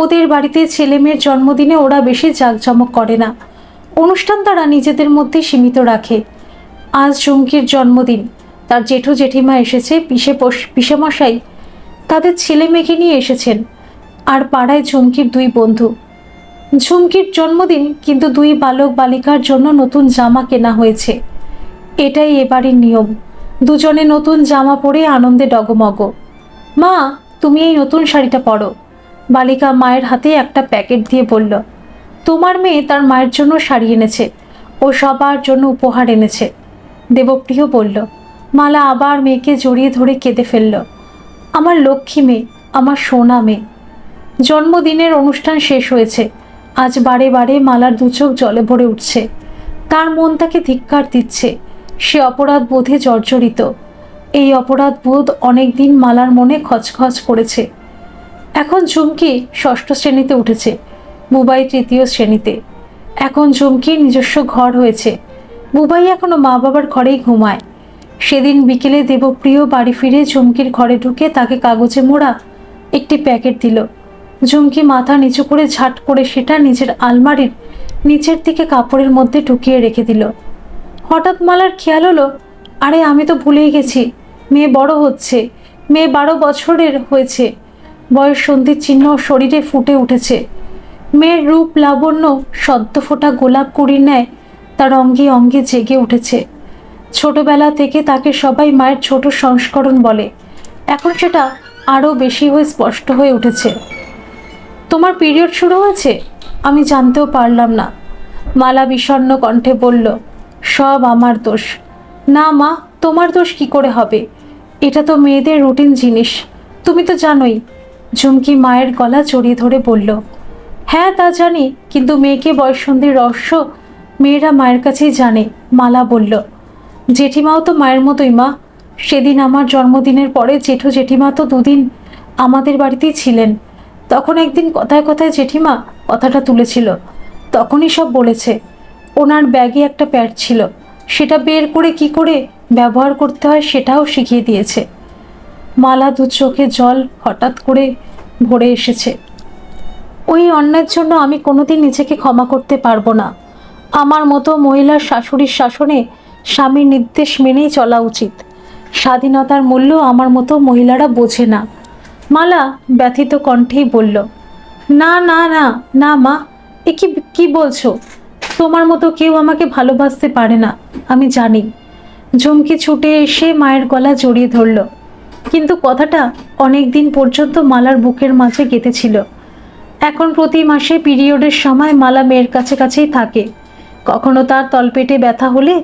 ওদের বাড়িতে ছেলে মেয়ের জন্মদিনে ওরা বেশি জাঁকজমক করে না। অনুষ্ঠান তারা নিজেদের মধ্যে সীমিত রাখে। আজ ঝুমকির জন্মদিন। তার জেঠু জেঠিমা এসেছে, পিসেমশাই তাদের ছেলে মেয়েকে নিয়ে এসেছেন। আর পাড়ায় ঝুমকির 2 বন্ধু। ঝুমকির জন্মদিন, কিন্তু 2 বালক বালিকার জন্য নতুন জামা কেনা হয়েছে। এটাই এবারের নিয়ম। দুজনে নতুন জামা পরে আনন্দে ডগমগ। মা, তুমি এই নতুন শাড়িটা পরো। বালিকা মায়ের হাতে একটা প্যাকেট দিয়ে বলল। তোমার মেয়ে তার মায়ের জন্য শাড়ি এনেছে, ও সবার জন্য উপহার এনেছে, দেবপ্রিয় বলল। মালা আবার মেয়েকে জড়িয়ে ধরে কেঁদে ফেলল। আমার লক্ষ্মী মেয়ে, আমার সোনা মেয়ে। জন্মদিনের অনুষ্ঠান শেষ হয়েছে। আজ বারে বারে মালার 2 চোখ জলে ভরে উঠছে। তার মন তাকে ধিক্কার দিচ্ছে। সে অপরাধ বোধে জর্জরিত। এই অপরাধ বোধ অনেক দিন মালার মনে খচখচ করেছে। এখন ঝুমকি 6ষ্ঠ শ্রেণীতে উঠেছে, বুবাই 3য় শ্রেণীতে। এখন ঝুমকির নিজস্ব ঘর হয়েছে। বুবাই এখনো মা বাবার ঘরেই ঘুমায়। সেদিন বিকেলে দেবপ্রিয় বাড়ি ফিরে ঝুমকির ঘরে ঢুকে তাকে কাগজে মোড়া একটি প্যাকেট দিল। ঝুমকি মাথা নিচু করে ঝাট করে সেটা নিজের আলমারির নিচের দিকে কাপড়ের মধ্যে ঢুকিয়ে রেখে দিল। হঠাৎ মালার খেয়াল হলো, আরে আমি তো ভুলেই গেছি, মেয়ে বড় হচ্ছে। মেয়ে 12 বছরের হয়েছে। বয়স সন্ধির চিহ্ন শরীরে ফুটে উঠেছে। মেয়ের রূপ লাবণ্য সদ্য ফোটা গোলাপ কুড়ির ন্যায় তার অঙ্গে অঙ্গে জেগে উঠেছে। ছোটবেলা থেকে তাকে সবাই মায়ের ছোট সংস্করণ বলে। এখন সেটা আরও বেশি হয়ে স্পষ্ট হয়ে উঠেছে। তোমার পিরিয়ড শুরু হয়েছে? আমি জানতেও পারলাম না। মালা বিষণ্ণ কণ্ঠে বলল। সব আমার দোষ। না মা, তোমার দোষ কি করে হবে? এটা তো মেয়েদের রুটিন জিনিস, তুমি তো জানোই। ঝুমকি মায়ের গলা জড়িয়ে ধরে বলল। হ্যাঁ তা জানি, কিন্তু মেয়েকে বয়ঃসন্ধির রহস্য মেয়েরা মায়ের কাছেই জানে, মালা বলল। জেঠিমাও তো মায়ের মতোই মা। সেদিন আমার জন্মদিনের পরে জেঠু জেঠিমা তো দুদিন আমাদের বাড়িতেই ছিলেন। তখন একদিন কথায় কথায় জেঠিমা কথাটা তুলেছিল, তখনই সব বলেছে। ওনার ব্যাগে একটা প্যাড ছিল, সেটা বের করে কি করে ব্যবহার করতে হয় সেটাও শিখিয়ে দিয়েছে। মালা দু চোখে জল হঠাৎ করে ভরে এসেছে। ওই অন্যায়ের জন্য আমি কোনোদিন নিজেকে ক্ষমা করতে পারবো না। আমার মতো মহিলার শাশুড়ির শাসনে স্বামীর নির্দেশ মেনেই চলা উচিত। স্বাধীনতার মূল্য আমার মতো মহিলারা বোঝে না। মালা ব্যথিত কণ্ঠেই বলল, না না না না মা, এ কি কি বলছো? তোমার মতো কেউ আমাকে ভালোবাসতে পারে না, আমি জানি। ঝুমকি ছুটে এসে মায়ের গলা জড়িয়ে ধরল, কিন্তু কথাটা অনেক দিন পর্যন্ত মালার বুকের মাঝে গেঁথেছিল। এখন প্রতি মাসে পিরিয়ডের সময় মালা মেয়ের কাছে কাছেই থাকে। কখনো তার তলপেটে ব্যথা হলে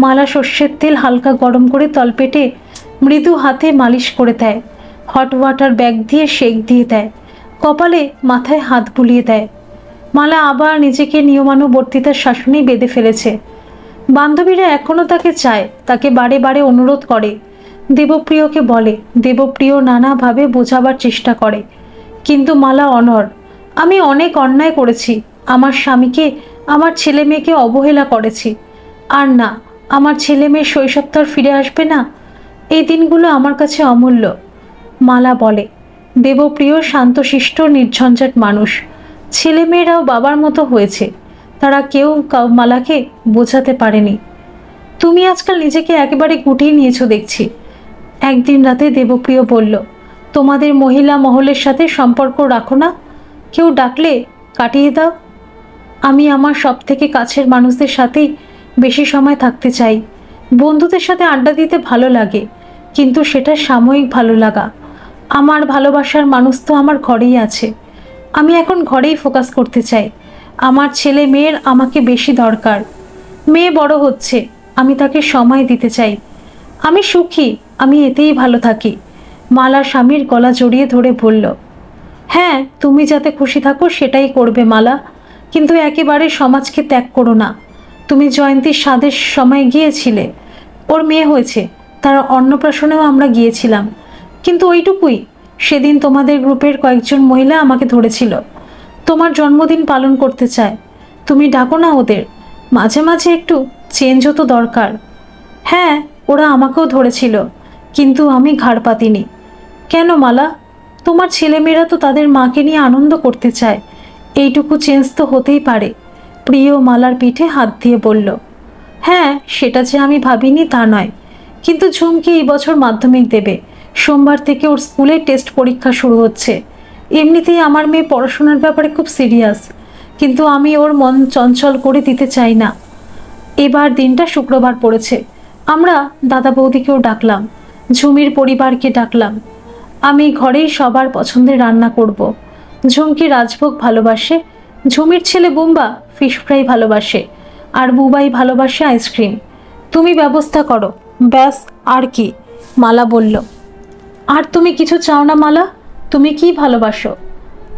মালা সর্ষের তেল হালকা গরম করে তলপেটে মৃদু হাতে মালিশ করে দেয়। হট ওয়াটার ব্যাগ দিয়ে শেক দিয়ে দেয়, কপালে মাথায় হাত বুলিয়ে দেয়। মালা আবার নিজেকে নিয়মানুবর্তিতার শাসনেই বেঁধে ফেলেছে। বান্ধবীরা এখনও তাকে চায়, তাকে বারে বারে অনুরোধ করে, দেবপ্রিয়কে বলে। দেবপ্রিয় নানাভাবে বোঝাবার চেষ্টা করে, কিন্তু মালা অনড়। আমি অনেক অন্যায় করেছি, আমার স্বামীকে, আমার ছেলে মেয়েকে অবহেলা করেছি। আর না, আমার ছেলে মেয়ের শৈশব তো আর ফিরে আসবে না। এই দিনগুলো আমার কাছে অমূল্য। মালা বলে। দেবপ্রিয় শান্তশিষ্ট নির্ঝঞ্ঝাট মানুষ। ছেলে মেয়েরাও বাবার মতো হয়েছে, তারা কেউ মালাকে বোঝাতে পারেনি। তুমি আজকাল নিজেকে একেবারে গুটিয়ে নিয়েছো দেখছি। একদিন রাতে দেবপ্রিয় বলল, তোমাদের মহিলা মহলের সাথে সম্পর্ক রাখো না? কেউ ডাকলে কাটিয়ে দাও। আমি আমার সব থেকে কাছের মানুষদের সাথেই বেশি সময় থাকতে চাই। বন্ধুদের সাথে আড্ডা দিতে ভালো লাগে, কিন্তু সেটা সাময়িক ভালো লাগা। আমার ভালোবাসার মানুষ তো আমার ঘরেই আছে। আমি এখন ঘরেই ফোকাস করতে চাই। আমার ছেলে মেয়ের আমাকে বেশি দরকার। মেয়ে বড় হচ্ছে, আমি তাকে সময় দিতে চাই। আমি সুখী, আমি এতেই ভালো থাকি। মালা স্বামীর গলা জড়িয়ে ধরে বলল, হ্যাঁ, তুমি যাতে খুশি থাকো সেটাই করবে মালা, কিন্তু একেবারে সমাজকে ত্যাগ করো না। তুমি জয়ন্তীর স্বাদের সময় গিয়েছিলে, ওর মেয়ে হয়েছে, তার অন্নপ্রাশনেও আমরা গিয়েছিলাম, কিন্তু ওইটুকুই। সেদিন তোমাদের গ্রুপের কয়েকজন মহিলা আমাকে ধরেছিল, তোমার জন্মদিন পালন করতে চায়। তুমি ডাকো না ওদের, মাঝে মাঝে একটু চেঞ্জও তো দরকার। হ্যাঁ, ওরা আমাকেও ধরেছিল, কিন্তু আমি ঘাড় পাতিনি। কেন মালা? তোমার ছেলেমেয়েরা তো তাদের মাকে নিয়ে আনন্দ করতে চায়, এইটুকু চেঞ্জ তো হতেই পারে। প্রিয় মালার পিঠে হাত দিয়ে বলল, হ্যাঁ, সেটা যে আমি ভাবিনি তা নয়, কিন্তু ঝুমকি এই বছর মাধ্যমিক দেবে। সোমবার থেকে ওর স্কুলে টেস্ট পরীক্ষা শুরু হচ্ছে। এমনিতেই আমার মেয়ে পড়াশোনার ব্যাপারে খুব সিরিয়াস, কিন্তু আমি ওর মন চঞ্চল করে দিতে চাই না। এবার দিনটা শুক্রবার পড়েছে, আমরা দাদা বৌদিকেও ডাকলাম, ঝুমির পরিবারকে ডাকলাম। আমি ঘরেই সবার পছন্দের রান্না করব। ঝুমকি রাজভোগ ভালোবাসে, ঝুমির ছেলে বুম্বা ফিশ ফ্রাই ভালোবাসে, আর বুবাই ভালোবাসে আইসক্রিম। তুমি ব্যবস্থা করো, ব্যাস। আর কি? মালা বলল। আর তুমি কিছু চাও না মালা? তুমি কি ভালোবাসো?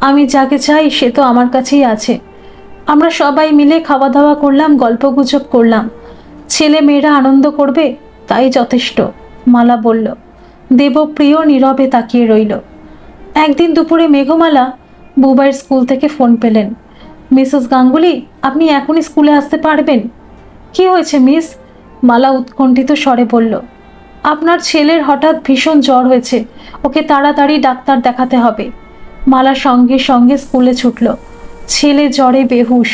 আমি যাকে চাই সে তো আমার কাছেই আছে। আমরা সবাই মিলে খাওয়া দাওয়া করলাম, গল্পগুজব করলাম, ছেলে মেয়েরা আনন্দ করবে, তাই যথেষ্ট। মালা বলল। দেবপ্রিয় নীরবে তাকিয়ে রইল। একদিন দুপুরে মেঘমালা বুবাইয়ের স্কুল থেকে ফোন পেলেন। মিসেস গাঙ্গুলি, আপনি এখনই স্কুলে আসতে পারবেন? কি হয়েছে মিস? মালা উৎকণ্ঠিত স্বরে বলল, আপনার ছেলের হঠাৎ ভীষণ জ্বর হয়েছে, ওকে তাড়াতাড়ি ডাক্তার দেখাতে হবে। মালা সঙ্গে সঙ্গে স্কুলে ছুটল। ছেলে জ্বরে বেহুশ।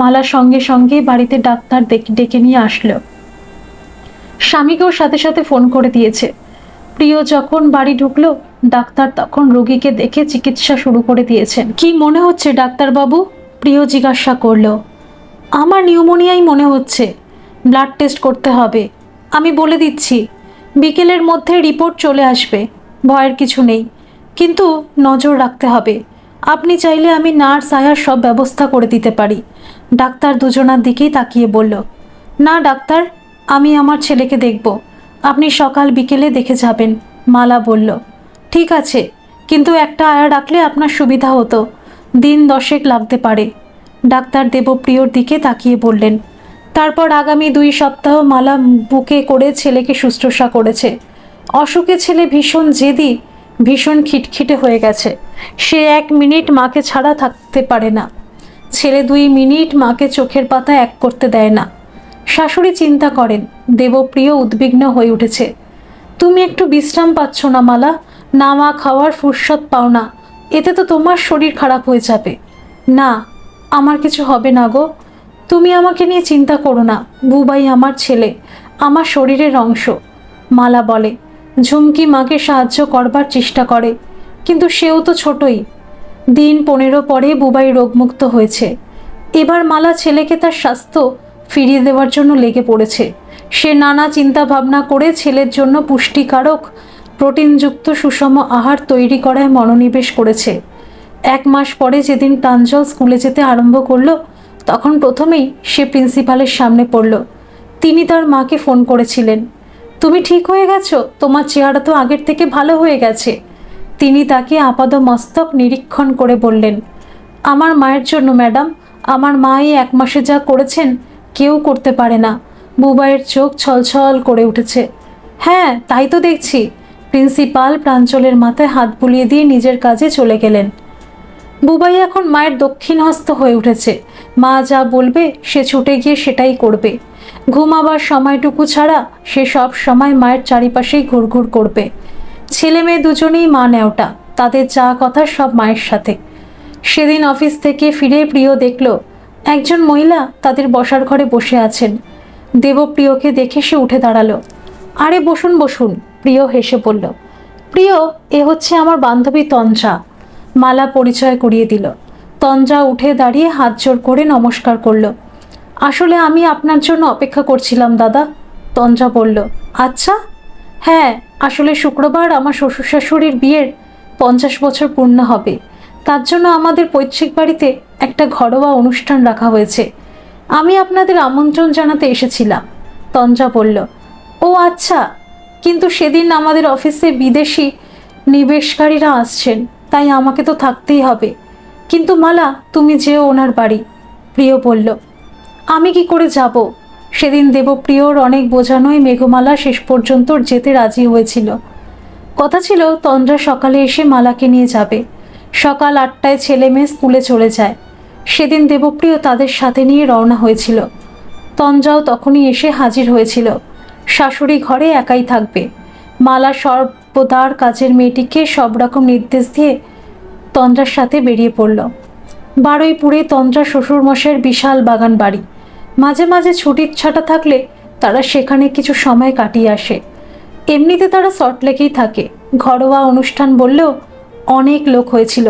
মালা সঙ্গে সঙ্গে বাড়িতে ডাক্তার ডেকে নিয়ে আসলো। স্বামীকেও সাথে সাথে ফোন করে দিয়েছে। প্রিয় যখন বাড়ি ঢুকলো, ডাক্তার তখন রোগীকে দেখে চিকিৎসা শুরু করে দিয়েছেন। কি মনে হচ্ছে ডাক্তারবাবু? প্রিয় জিজ্ঞাসা করলো। আমার নিউমোনিয়াই মনে হচ্ছে, ব্লাড টেস্ট করতে হবে। আমি বলে দিচ্ছি, বিকেলের মধ্যে রিপোর্ট চলে আসবে, ভয়ের কিছু নেই, কিন্তু নজর রাখতে হবে। আপনি চাইলে আমি নার্স আয়ার সব ব্যবস্থা করে দিতে পারি। ডাক্তার দুজনার দিকেই তাকিয়ে বলল, না ডাক্তার, আমি আমার ছেলেকে দেখব, আপনি সকাল বিকেলে দেখে যাবেন। মালা বলল, ঠিক আছে, কিন্তু একটা আয়া রাখলে আপনার সুবিধা হতো, দিন 10 লাগতে পারে। ডাক্তার দেবপ্রিয়র দিকে তাকিয়ে বললেন, তারপর আগামী 2 সপ্তাহ মালা বুকে করে ছেলেকে শুশ্রূষা করেছে। অসুখে ছেলে ভীষণ জেদি, ভীষণ খিটখিটে হয়ে গেছে। সে 1 মিনিট মাকে ছাড়া থাকতে পারে না। ছেলে 2 মিনিট মাকে চোখের পাতা এক করতে দেয় না। শাশুড়ি চিন্তা করেন, দেবপ্রিয় উদ্বিগ্ন হয়ে উঠেছে। তুমি একটু বিশ্রাম পাচ্ছ না মালা? না মা খাওয়ার ফুরসত পাও না, এতে তো তোমার শরীর খারাপ হয়ে যাবে। না, আমার কিছু হবে না গো, তুমি আমাকে নিয়ে চিন্তা করো না। বুবাই আমার ছেলে, আমার শরীরের অংশ। মালা বলে। ঝুমকি মাকে সাহায্য করবার চেষ্টা করে, কিন্তু সেও তো ছোটই। দিন 15 পরে বুবাই রোগমুক্ত হয়েছে। এবার মালা ছেলেকে তার স্বাস্থ্য ফিরিয়ে দেওয়ার জন্য লেগে পড়েছে। সে নানা চিন্তা ভাবনা করে ছেলের জন্য পুষ্টিকারক প্রোটিনযুক্ত সুষম আহার তৈরি করায় মনোনিবেশ করেছে। 1 মাস পরে যেদিন প্রাঞ্জল স্কুলে যেতে আরম্ভ করলো, তখন প্রথমেই সে প্রিন্সিপালের সামনে পড়ল। তিনি তার মাকে ফোন করেছিলেন। তুমি ঠিক হয়ে গেছো, তোমার চেহারা তো আগের থেকে ভালো হয়ে গেছে। তিনি তাকে আপাদমস্তক নিরীক্ষণ করে বললেন, আমার মায়ের জন্য ম্যাডাম, আমার মা এই 1 মাসে যা করেছেন কেউ করতে পারে না। বুবাইয়ের চোখ ছলছল করে উঠেছে। হ্যাঁ, তাই তো দেখছি। প্রিন্সিপাল প্রাঞ্জলের মাথায় হাত বুলিয়ে দিয়ে নিজের কাজে চলে গেলেন। বুবাই এখন মায়ের দক্ষিণ হস্ত হয়ে উঠেছে। মা যা বলবে সে ছুটে গিয়ে সেটাই করবে। ঘুমাবার সময়টুকু ছাড়া সে সব সময় মায়ের চারিপাশেই ঘুরঘুর করবে। ছেলে মেয়ে দুজনেই মা নেওটা, তাদের যা কথা সব মায়ের সাথে। সেদিন অফিস থেকে ফিরে প্রিয় দেখল একজন মহিলা তাদের বসার ঘরে বসে আছেন। দেবপ্রিয়কে দেখে সে উঠে দাঁড়ালো। আরে বসুন বসুন, প্রিয় হেসে বলল। প্রিয়, এ হচ্ছে আমার বান্ধবী তঞ্জা। মালা পরিচয় করিয়ে দিল। তঞ্জা উঠে দাঁড়িয়ে হাত জোড় করে নমস্কার করল। আসলে আমি আপনার জন্য অপেক্ষা করছিলাম দাদা, তঞ্জা বলল। আচ্ছা। হ্যাঁ, আসলে শুক্রবার আমার শ্বশুর শাশুড়ির বিয়ের 50 বছর পূর্ণ হবে। তার জন্য আমাদের পৈতৃক বাড়িতে একটা ঘরোয়া অনুষ্ঠান রাখা হয়েছে। আমি আপনাদের আমন্ত্রণ জানাতে এসেছিলাম, তঞ্জা বলল। ও আচ্ছা, কিন্তু সেদিন আমাদের অফিসে বিদেশি নিবেশকারীরা আসছেন, তাই আমাকে তো থাকতেই হবে। কিন্তু মালা, তুমি যেও ওনার বাড়ি, প্রিয় বলল। আমি কি করে যাব? সেদিন দেবপ্রিয়র অনেক বোঝানোয় মেঘমালা শেষ পর্যন্ত যেতে রাজি হয়েছিল। কথা ছিল তন্দ্রা সকালে এসে মালাকে নিয়ে যাবে। সকাল 8টায় ছেলে মেয়ে স্কুলে চলে যায়। সেদিন দেবপ্রিয় তাদের সাথে নিয়ে রওনা হয়েছিল। তন্দ্রাও তখনই এসে হাজির হয়েছিল। শাশুড়ি ঘরে একাই থাকবে। মালা সর্বদার কাজের মেয়েটিকে সব রকম নির্দেশ দিয়ে তন্দ্রার সাথে বেরিয়ে পড়ল। বারুইপুরে তন্দ্রা শ্বশুরমশাইয়ের বিশাল বাগান বাড়ি। মাঝে মাঝে ছুটির ছাটা থাকলে তারা সেখানে কিছু সময় কাটিয়ে আসে। এমনিতে তারা সল্টলেকেই থাকে। ঘরোয়া অনুষ্ঠান বললেও অনেক লোক হয়েছিল।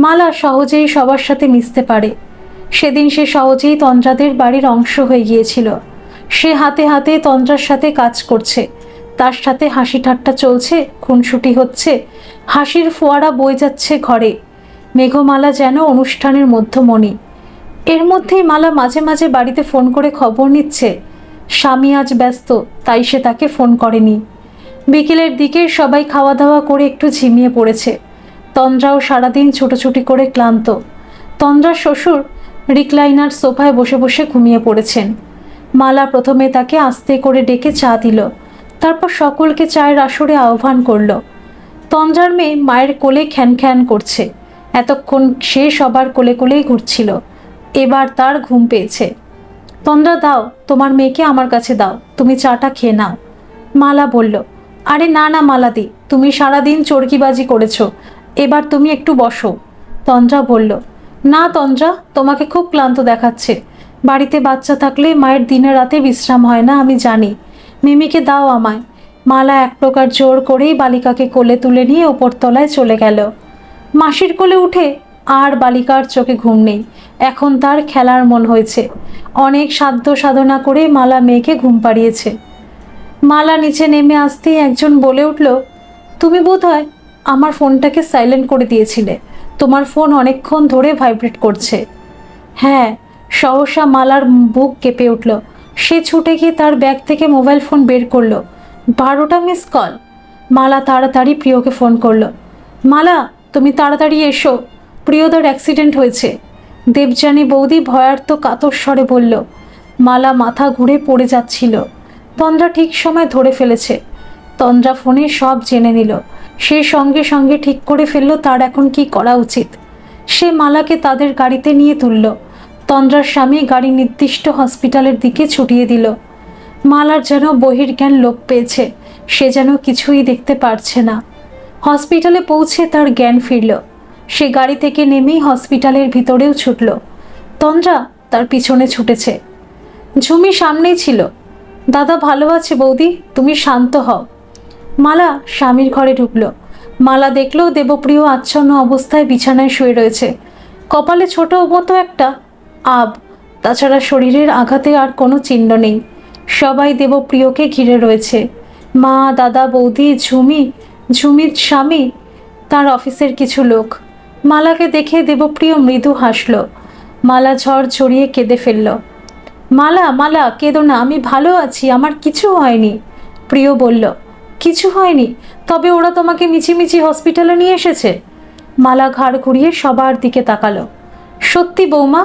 মালা সহজেই সবার সাথে মিশতে পারে। সেদিন সে সহজেই তন্দ্রাদের বাড়ির অংশ হয়ে গিয়েছিল। সে হাতে হাতে তন্দ্রার সাথে কাজ করছে, তার সাথে হাসি ঠাট্টা চলছে, খুনসুটি হচ্ছে, হাসির ফোয়ারা বয়ে যাচ্ছে ঘরে। মেঘমালা যেন অনুষ্ঠানের মধ্যমণি। এর মধ্যেই মালা মাঝে মাঝে বাড়িতে ফোন করে খবর নিচ্ছে স্বামী আজ ব্যস্ত, তাই সে তাকে ফোন করেনি। বিকেলের দিকে সবাই খাওয়া দাওয়া করে একটু ঝিমিয়ে পড়েছে। তন্দ্রাও সারাদিন ছুটোছুটি করে ক্লান্ত। তন্দ্রার শ্বশুর রিক্লাইনার সোফায় বসে বসে ঘুমিয়ে পড়েছেন। মালা প্রথমে তাকে আস্তে করে ডেকে চা দিল, তারপর সকলকে চায়ের আসরে আহ্বান করল। তন্দ্রার মেয়ে মায়ের কোলে খ্যান খ্যান করছে। এতক্ষণ সে সবার কোলে কোলেই ঘুরছিল, এবার তার ঘুম পেয়েছে। তন্দ্রা, দাও, তোমার মেয়েকে আমার কাছে দাও, তুমি চাটা খেয়ে নাও, মালা বলল। আরে না না মালাদি, তুমি সারাদিন চরকিবাজি করেছ, এবার তুমি একটু বসো, তন্দ্রা বলল। না তন্দ্রা, তোমাকে খুব ক্লান্ত দেখাচ্ছে। বাড়িতে বাচ্চা থাকলে মায়ের দিনে রাতে বিশ্রাম হয় না, আমি জানি। মিমিকে দাও আমায়। মালা এক প্রকার জোর করেই বালিকাকে কোলে তুলে নিয়ে ওপরতলায় চলে গেল। মাসির কোলে উঠে আর বালিকার চোখে ঘুম নেই। এখন তার খেলার মন হয়েছে। অনেক সাধ্য সাধনা করে মালা মেয়েকে ঘুম পাড়িয়েছে। মালা নিচে নেমে আসতেই একজন বলে উঠল, তুমি বোধহয় আমার ফোনটাকে সাইলেন্ট করে দিয়েছিলে, তোমার ফোন অনেকক্ষণ ধরে ভাইব্রেট করছে। হ্যাঁ, সহসা মালার বুক কেঁপে উঠল। সে ছুটে গিয়ে তার ব্যাগ থেকে মোবাইল ফোন বের করলো। 12টা মিস কল। মালা তাড়াতাড়ি প্রিয়কে ফোন করলো। মালা, তুমি তাড়াতাড়ি এসো, প্রিয়দার অ্যাক্সিডেন্ট হয়েছে, দেবযানী বৌদি ভয়ার্ত কাতর স্বরে বলল। মালা মাথা ঘুরে পড়ে যাচ্ছিল। তন্দ্রা ঠিক সময় ধরে ফেলেছে। তন্দ্রা ফোনে সব জেনে নিল। সে সঙ্গে সঙ্গে ঠিক করে ফেলল তার এখন কি করা উচিত। সে মালাকে তাদের গাড়িতে নিয়ে তুলল। তন্দ্রার স্বামী গাড়ি নির্দিষ্ট হসপিটালের দিকে ছুটিয়ে দিল। মালার যেন বহির্জ্ঞান লোপ পেয়েছে। সে যেন কিছুই দেখতে পারছে না। হসপিটালে পৌঁছে তার জ্ঞান ফিরল। সে গাড়ি থেকে নেমেই হসপিটালের ভিতরেও ছুটল। তন্দ্রা তার পিছনে ছুটেছে। ঝুমি সামনেই ছিল। দাদা ভালো আছে বৌদি, তুমি শান্ত হও। মালা স্বামীর ঘরে ঢুকল। মালা দেখল দেবপ্রিয় আচ্ছন্ন অবস্থায় বিছানায় শুয়ে রয়েছে। কপালে ছোট মতো একটা আব, তাছাড়া শরীরের আঘাতে আর কোনো চিহ্ন নেই। সবাই দেবপ্রিয়কে ঘিরে রয়েছে। মা, দাদা, বৌদি, ঝুমির স্বামী, তার অফিসের কিছু লোক। মালাকে দেখে দেবপ্রিয় মৃদু হাসল। মালা ঝড় ঝরিয়ে কেঁদে ফেলল। মালা মালা কেঁদো না, আমি ভালো আছি, আমার কিছু হয়নি। প্রিয় বলল, কিছু হয়নি? তবে ওরা তোমাকে মিছিমিছি হসপিটালে নিয়ে এসেছে? মালা ঘাড় ঘুরিয়ে সবার দিকে তাকালো। সত্যি বৌমা,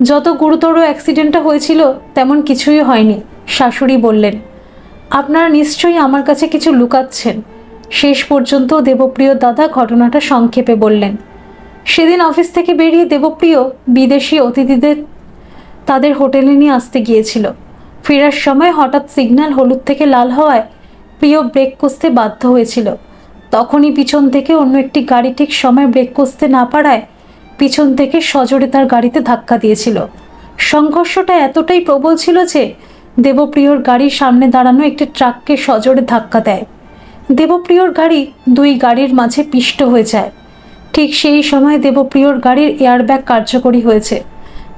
যত গুরুতর অ্যাক্সিডেন্টটা হয়েছিল তেমন কিছুই হয়নি, শাশুড়ি বললেন। আপনারা নিশ্চয়ই আমার কাছে কিছু লুকাচ্ছেন। শেষ পর্যন্ত দেবপ্রিয় দাদা ঘটনাটা সংক্ষেপে বললেন। সেদিন অফিস থেকে বেরিয়ে দেবপ্রিয় বিদেশি অতিথিদের তাদের হোটেলে নিয়ে আসতে গিয়েছিল। ফেরার সময় হঠাৎ সিগন্যাল হলুদ থেকে লাল হওয়ায় প্রিয় ব্রেক কষতে বাধ্য হয়েছিল। তখনই পিছন থেকে অন্য একটি গাড়ি ঠিক সময় ব্রেক কষতে না পারায় পিছন থেকে সজোরে তার গাড়িতে ধাক্কা দিয়েছিল। সংঘর্ষটা এতটাই প্রবল ছিল যে দেবপ্রিয়র গাড়ির সামনে দাঁড়ানো একটি ট্রাককে সজোরে ধাক্কা দেয়। দেবপ্রিয়র গাড়ি দুই গাড়ির মাঝে পিষ্ট হয়ে যায়। ঠিক সেই সময় দেবপ্রিয়র গাড়ির এয়ারব্যাগ কার্যকরী হয়েছে।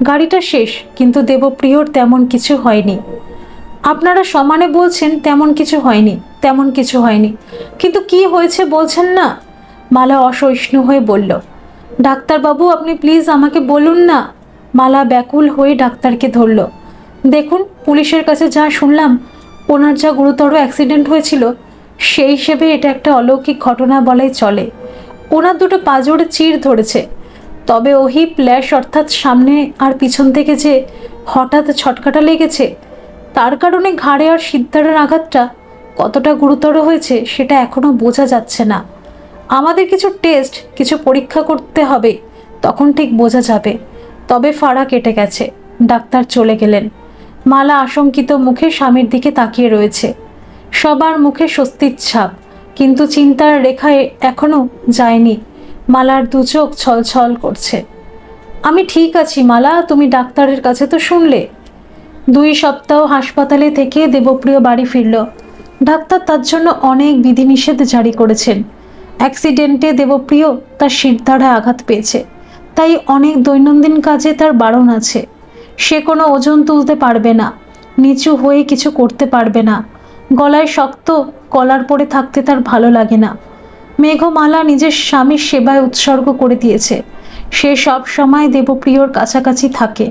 গাড়িটা শেষ, কিন্তু দেবপ্রিয়র তেমন কিছু হয়নি। আপনারা সমানে বলছেন তেমন কিছু হয়নি, তেমন কিছু হয়নি, কিন্তু কি হয়েছে বলছেন না? মালা অসহিষ্ণু হয়ে বলল। ডাক্তারবাবু, আপনি প্লিজ আমাকে বলুন না। মালা ব্যাকুল হয়ে ডাক্তারকে ধরল। দেখুন, পুলিশের কাছে যা শুনলাম, ওনার যা গুরুতর অ্যাক্সিডেন্ট হয়েছিল সেই হিসেবে এটা একটা অলৌকিক ঘটনা বলাই চলে। ওনার দুটো পাঁজরে চির ধরেছে, তবে ওহি প্ল্যাশ অর্থাৎ সামনে আর পিছন থেকে যে হঠাৎ ছটকাটা লেগেছে তার কারণে ঘাড়ে আর সিদ্ধারের আঘাতটা কতটা গুরুতর হয়েছে সেটা এখনও বোঝা যাচ্ছে না। আমাদের কিছু টেস্ট, কিছু পরীক্ষা করতে হবে, তখন ঠিক বোঝা যাবে। তবে ফাড়া কেটে গেছে। ডাক্তার চলে গেলেন। মালা আশঙ্কিত মুখে স্বামীর দিকে তাকিয়ে রয়েছে। সবার মুখে স্বস্তির ছাপ, কিন্তু চিন্তার রেখায় এখনো যায়নি। মালার দু চোখ ছলছল করছে। আমি ঠিক আছি মালা, তুমি ডাক্তারের কাছে তো শুনলে। 2 সপ্তাহ হাসপাতালে থেকে দেবপ্রিয় বাড়ি ফিরল। ডাক্তার তার জন্য অনেক বিধিনিষেধ জারি করেছেন। অ্যাক্সিডেন্টে দেবপ্রিয় তার শিরদাঁড়ায় আঘাত পেয়েছে, তাই অনেক দৈনন্দিন কাজে তার বারণ আছে। সে কোনো ওজন তুলতে পারবে না, নিচু হয়ে কিছু করতে পারবে না, গলায় শক্ত কলার পরে থাকতে তার ভালো লাগে না। মেঘমালা নিজের স্বামীর সেবায় উৎসর্গ করে দিয়েছে। সে সব সময় দেবপ্রিয়র কাছাকাছি থাকে।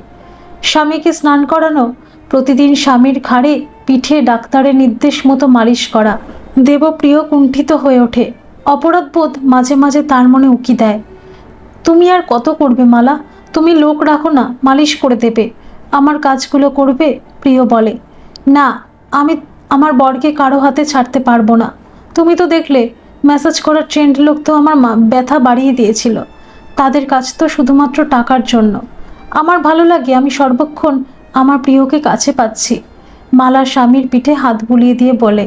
স্বামীকে স্নান করানো, প্রতিদিন স্বামীর ঘাড়ে পিঠে ডাক্তারের নির্দেশ মতো মালিশ করা। দেবপ্রিয় কুণ্ঠিত হয়ে ওঠে। অপরাধবোধ মাঝে মাঝে তার মনে উকি দেয়। তুমি আর কত করবে মালা? তুমি লোক রাখো না, মালিশ করে দেবে, আমার কাজগুলো করবে। প্রিয় বলে, না, আমি আমার বরকে কারো হাতে ছাড়তে পারবো না। তুমি তো দেখলে, ম্যাসাজ করার ট্রেন্ড লোক তো আমার ব্যথা বাড়িয়ে দিয়েছিল। তাদের কাজ তো শুধুমাত্র টাকার জন্য। আমার ভালো লাগে আমি সর্বক্ষণ আমার প্রিয়কে কাছে পাচ্ছি। মালা স্বামীর পিঠে হাত বুলিয়ে দিয়ে বলে।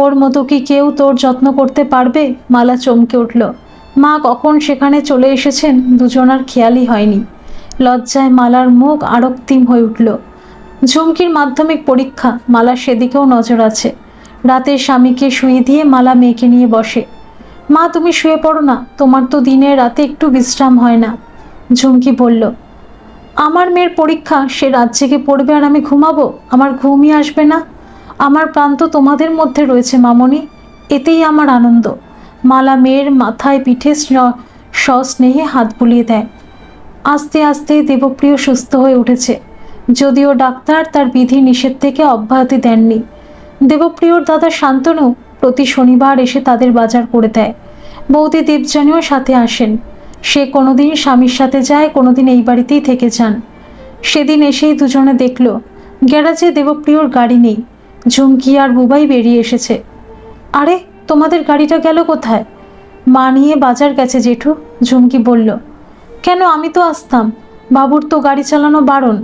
ওর মতো কি কেউ তোর যত্ন করতে পারবে? মালা চমকে উঠল। মা কখন সেখানে চলে এসেছেন দুজনার খেয়ালই হয়নি। লজ্জায় মালার মুখ আরক্তিম হয়ে উঠল। ঝুমকির মাধ্যমিক পরীক্ষা, মালা সেদিকেও নজর আছে। রাতে স্বামীকে শুয়ে দিয়ে মালা মেয়েকে নিয়ে বসে। মা তুমি শুয়ে পড়ো না, তোমার তো দিনে রাতে একটু বিশ্রাম হয় না। ঝুমকি বলল, আমার মেয়ের পরীক্ষা, সে রাত জেগে পড়বে আর আমি ঘুমাবো? আমার ঘুমই আসবে না। আমার প্রাণ তো তোমাদের মধ্যে রয়েছে মামনি, এতেই আমার আনন্দ। মালা মেয়ের মাথায় পিঠে সস্নেহে হাত বুলিয়ে দেয়। আস্তে আস্তে দেবপ্রিয় সুস্থ হয়ে উঠেছে, যদিও ডাক্তার তার বিধি নিষেধ থেকে অব্যাহতি দেননি। দেবপ্রিয়র দাদা শান্তনু প্রতি শনিবার এসে তাদের বাজার করে দেয়। বৌদি দীপজানিও সাথে আসেন। সে কোনোদিন স্বামীর সাথে যায়, কোনোদিন এই বাড়িতেই থেকে যান। সেদিন এসেই দুজনে দেখল গ্যারাজে দেবপ্রিয়র গাড়ি নেই। ঝুমকি আর বুবাই বেরিয়ে এসেছে। আরে, তোমাদের গাড়িটা গেল কোথায়? মা নিয়ে বাজার গেছে জেঠু, ঝুমকি বলল। কেন, আমি তো আসতাম, বাবুর তো গাড়ি চালানো বারণ।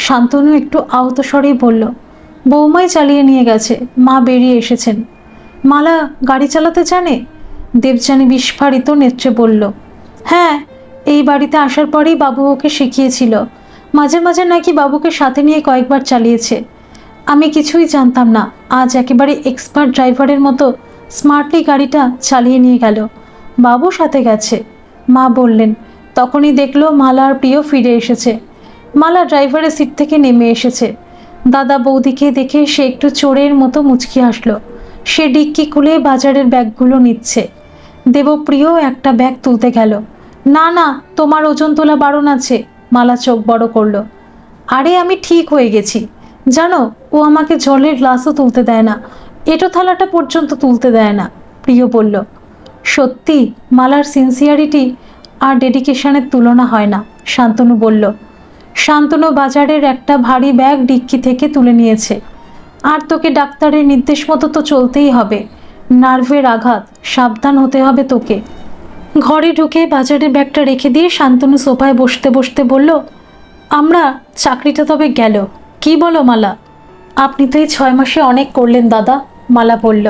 শান্তনু একটু আহত স্বরেই বলল, বৌমাই চালিয়ে নিয়ে গেছে, মা বেরিয়ে এসেছেন। মালা গাড়ি চালাতে জানে? দেবযানী বিস্ফারিত নেত্রে বলল, হ্যাঁ, এই বাড়িতে আসার পরেই বাবু ওকে শিখিয়েছিল। মাঝে মাঝে নাকি বাবুকে সাথে নিয়ে কয়েকবার চালিয়েছে। আমি কিছুই জানতাম না, আজ একেবারে এক্সপার্ট ড্রাইভারের মতো স্মার্টলি গাড়িটা চালিয়ে নিয়ে গেল। বাবু সাথে গেছে, মা বললেন। তখনই দেখলো মালা আর প্রিয় ফিরে এসেছে। মালা ড্রাইভারের সিট থেকে নেমে এসেছে। দাদা বৌদিকে দেখে সে একটু চোরের মতো মুচকি হাসল। সে ডিক্কি খুলে বাজারের ব্যাগগুলো নিচ্ছে। দেবপ্রিয় একটা ব্যাগ তুলতে গেল। না না, তোমার ওজন তোলা বারণ আছে, মালা চোখ বড় করলো। আরে, আমি ঠিক হয়ে গেছি জানো, ও আমাকে জলের গ্লাসও তুলতে দেয় না, এঁটো থালাটা পর্যন্ত তুলতে দেয় না, প্রিয় বলল। সত্যি, মালার সিনসিয়ারিটি আর ডেডিকেশনের তুলনা হয় না, শান্তনু বলল। শান্তনু বাজারের একটা ভারী ব্যাগ ডিক্কি থেকে তুলে নিয়েছে। আর তোকে ডাক্তারের নির্দেশ মতো তো চলতেই হবে, নার্ভের আঘাত, সাবধান হতে হবে তোকে। ঘরে ঢুকে বাজারের ব্যাগটা রেখে দিয়ে শান্তনু সোফায় বসতে বসতে বলল, আমরা চাকরিটা তবে গেল, কি বলো মালা? আপনি তো এই 6 মাসে অনেক করলেন দাদা, মালা বলল।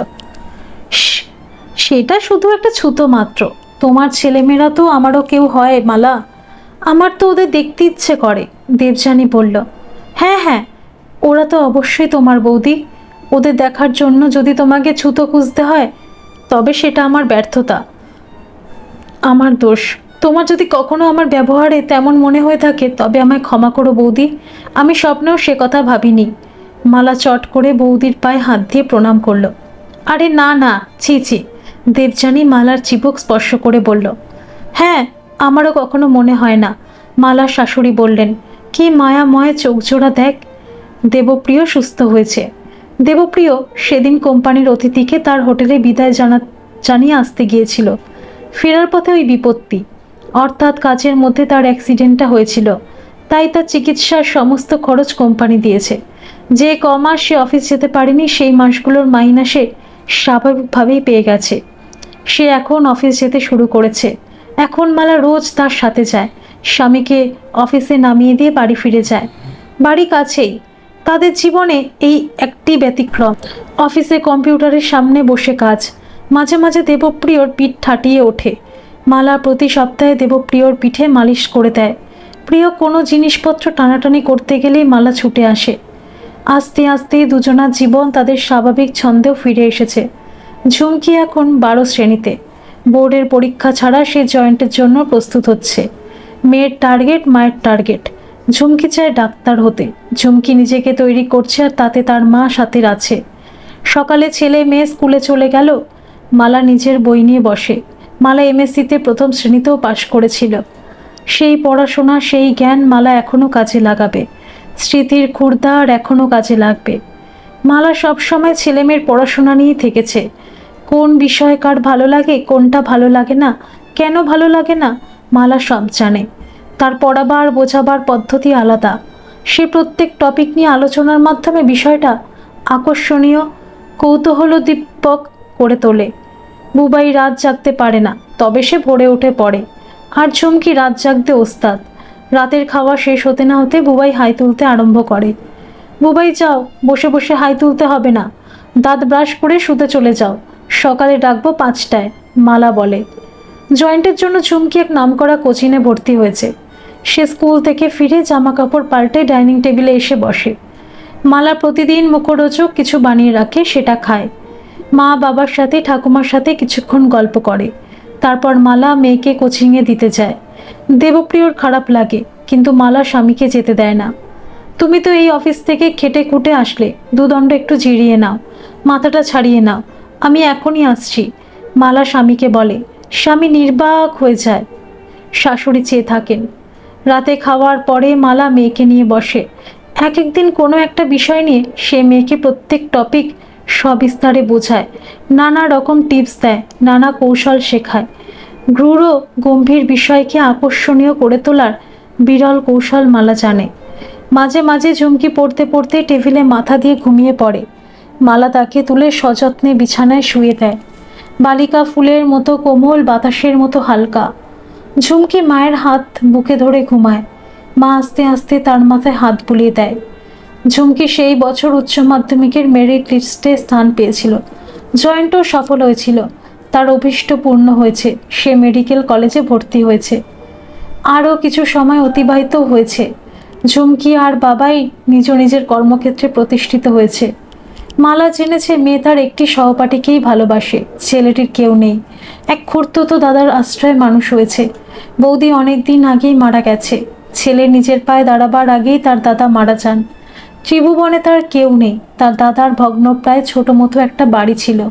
সেটা শুধু একটা ছুতো মাত্র, তোমার ছেলেমেয়েরা তো আমারও কেউ হয় মালা, আমার তো ওদের দেখতে ইচ্ছে করে, দেবযানী বলল। হ্যাঁ হ্যাঁ, ওরা তো অবশ্যই তোমার বৌদি, ওদের দেখার জন্য যদি তোমাকে ছুতো খুঁজতে হয় তবে সেটা আমার ব্যর্থতা, আমার দোষ। তোমার যদি কখনো আমার ব্যবহারে তেমন মনে হয়ে থাকে তবে আমায় ক্ষমা করো বৌদি, আমি স্বপ্নেও সে কথা ভাবিনি। মালা চট করে বৌদির পায়ে হাত দিয়ে প্রণাম করলো। আরে না না, ছি ছি, দেবযানী মালার চিবুক স্পর্শ করে বলল। হ্যাঁ, আমারও কখনো মনে হয় না, মালার শাশুড়ি বললেন। কি মায়াময় চোখজোড়া দেখ। দেবপ্রিয় সুস্থ হয়েছে। দেবপ্রিয় সেদিন কোম্পানির অতিথিকে তার হোটেলে বিদায় জানিয়ে আসতে গিয়েছিল। ফেরার পথে ওই বিপত্তি, অর্থাৎ কাজের মধ্যে তার অ্যাক্সিডেন্টটা হয়েছিল, তাই তার চিকিৎসার সমস্ত খরচ কোম্পানি দিয়েছে। যে মাস সে অফিস যেতে পারেনি সেই মাসগুলোর মাইনা সে স্বাভাবিকভাবেই পেয়ে গেছে। সে এখন অফিস যেতে শুরু করেছে। এখন মালা রোজ তার সাথে যায়, স্বামীকে অফিসে নামিয়ে দিয়ে বাড়ি ফিরে যায়। বাড়ি কাছেই, তাদের জীবনে এই একটি ব্যতিক্রম। অফিসে কম্পিউটারের সামনে বসে কাজ। মাঝে মাঝে দেবপ্রিয়র পিঠ ঠাটিয়ে ওঠে। মালা প্রতি সপ্তাহে দেবপ্রিয়র পিঠে মালিশ করে দেয়। প্রিয় কোনো জিনিসপত্র টানাটানি করতে গেলেই মালা ছুটে আসে। আস্তে আস্তে দুজনার জীবন তাদের স্বাভাবিক ছন্দেও ফিরে এসেছে। ঝুমকি এখন 12 শ্রেণীতে। বোর্ডের পরীক্ষা ছাড়া সে জয়েন্টের জন্য প্রস্তুত হচ্ছে। মেয়ের টার্গেট মায়ের টার্গেট। ঝুমকি চায় ডাক্তার হতে। ঝুমকি নিজেকে তৈরি করছে আর তাতে তার মা সাথে আছে। সকালে ছেলে মেয়ে স্কুলে চলে গেল, মালা নিজের বই নিয়ে বসে। মালা এমএসসিতে 1ম শ্রেণীতেও পাশ করেছিল। সেই পড়াশোনা, সেই জ্ঞান মালা এখনও কাজে লাগাবে। স্মৃতির খুর্দা আর এখনও কাজে লাগবে। মালা সবসময় ছেলেমেয়ের পড়াশোনা নিয়েই থেকেছে। কোন বিষয় কার ভালো লাগে, কোনটা ভালো লাগে না, কেন ভালো লাগে না, মালা সব জানে। তার পড়াবার বোঝাবার পদ্ধতি আলাদা। সে প্রত্যেক টপিক নিয়ে আলোচনার মাধ্যমে বিষয়টা আকর্ষণীয়, কৌতূহলোদ্দীপক করে তোলে। বুবাই রাত জাগতে পারে না, তবে সে ভোরে উঠে পড়ে। আর ঝুমকি রাত জাগতে ওস্তাদ। রাতের খাওয়া শেষ হতে না হতে বুবাই হাই তুলতে আরম্ভ করে। বুবাই, যাও, বসে বসে হাই তুলতে হবে না, দাঁত ব্রাশ করে শুতে চলে যাও, সকালে ডাকবো 5টায়, মালা বলে। জয়েন্টের জন্য ঝুমকি এক নামকরা কোচিংয়ে ভর্তি হয়েছে। সে স্কুল থেকে ফিরে জামা কাপড় পাল্টে ডাইনিং টেবিলে এসে বসে। মালা প্রতিদিন মুখরোচক কিছু বানিয়ে রাখে, সেটা খায়। মা বাবার সাথে, ঠাকুমার সাথে কিছুক্ষণ গল্প করে। তারপর মালা মেয়েকে কোচিংয়ে দিতে যায়। দেবপ্রিয়র খারাপ লাগে, কিন্তু মালা স্বামীকে যেতে দেয় না। তুমি তো এই অফিস থেকে খেটে খুঁটে আসলে, দুদণ্ড একটু জিরিয়ে নাও, মাথাটা ছাড়িয়ে নাও, আমি এখনই আসছি, মালা স্বামীকে বলে। স্বামী নির্বাক হয়ে যায়। শাশুড়ি চেয়ে থাকেন। রাতে খাওয়ার পরে মালা মেয়েকে নিয়ে বসে। এক একদিন কোনো একটা বিষয় নিয়ে সে মেয়েকে প্রত্যেক টপিক সবিস্তারে বোঝায়, নানা রকম টিপস দেয়, নানা কৌশল শেখায়। গম্ভীর বিষয়কে আকর্ষণীয় করে তোলার বিরল কৌশল মালা জানে। মাঝে মাঝে ঝুমকি পড়তে পড়তে টেবিলে মাথা দিয়ে ঘুমিয়ে পড়ে। মালা তাকে তুলে সযত্নে বিছানায় শুয়ে দেয়। বালিকা ফুলের মতো কোমল, বাতাসের মতো হালকা। ঝুমকি মায়ের হাত বুকে ধরে ঘুমায়। মা আস্তে আস্তে তার মাথায় হাত বুলিয়ে দেয়। ঝুমকি সেই বছর উচ্চ মাধ্যমিকের মেরিট লিস্টে স্থান পেয়েছিল। জয়েন্টও সফল হয়েছিল। তার অভীষ্ট পূর্ণ হয়েছে। সে মেডিকেল কলেজে ভর্তি হয়েছে। আরও কিছু সময় অতিবাহিত হয়েছে। ঝুমকি আর বাবাই নিজ নিজের কর্মক্ষেত্রে প্রতিষ্ঠিত হয়েছে। মালা জেনেছে মেয়ে তার একটি সহপাঠীকেই ভালোবাসে। ছেলেটির কেউ নেই। এক খুড়তুতো দাদার আশ্রয়ে মানুষ হয়েছে। বৌদি অনেক দিন আগেই মারা গেছে। ছেলে নিজের পায়ে দাঁড়াবার আগেই তার দাদা মারা যান। ত্রিভুবনে তার কেউ নেই। তার দাদার ভগ্নপ্রায় ছোট মতো একটা বাড়ি ছিল।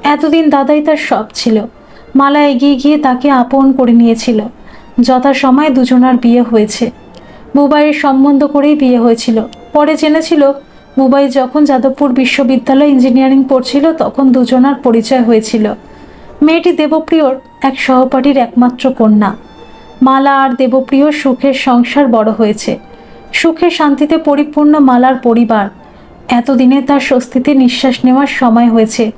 এতদিন দাদাই তার সব ছিল। মালা এগিয়ে গিয়ে তাকে আপন করে নিয়েছিল। যথাসময়ে দুজনার বিয়ে হয়েছে। বুবাইয়ের সম্বন্ধ করেই বিয়ে হয়েছিল। পরে জেনেছিল বুবাই যখন যাদবপুর বিশ্ববিদ্যালয়ে ইঞ্জিনিয়ারিং পড়ছিল তখন দুজনার পরিচয় হয়েছিল। মেয়েটি দেবপ্রিয়র এক সহপাঠীর একমাত্র কন্যা। মালা আর দেবপ্রিয়র সুখের সংসার বড় হয়েছে। সুখে শান্তিতে পরিপূর্ণ মালার পরিবার। এতদিনে তার স্বস্তিতে নিঃশ্বাস নেওয়ার সময় হয়েছে।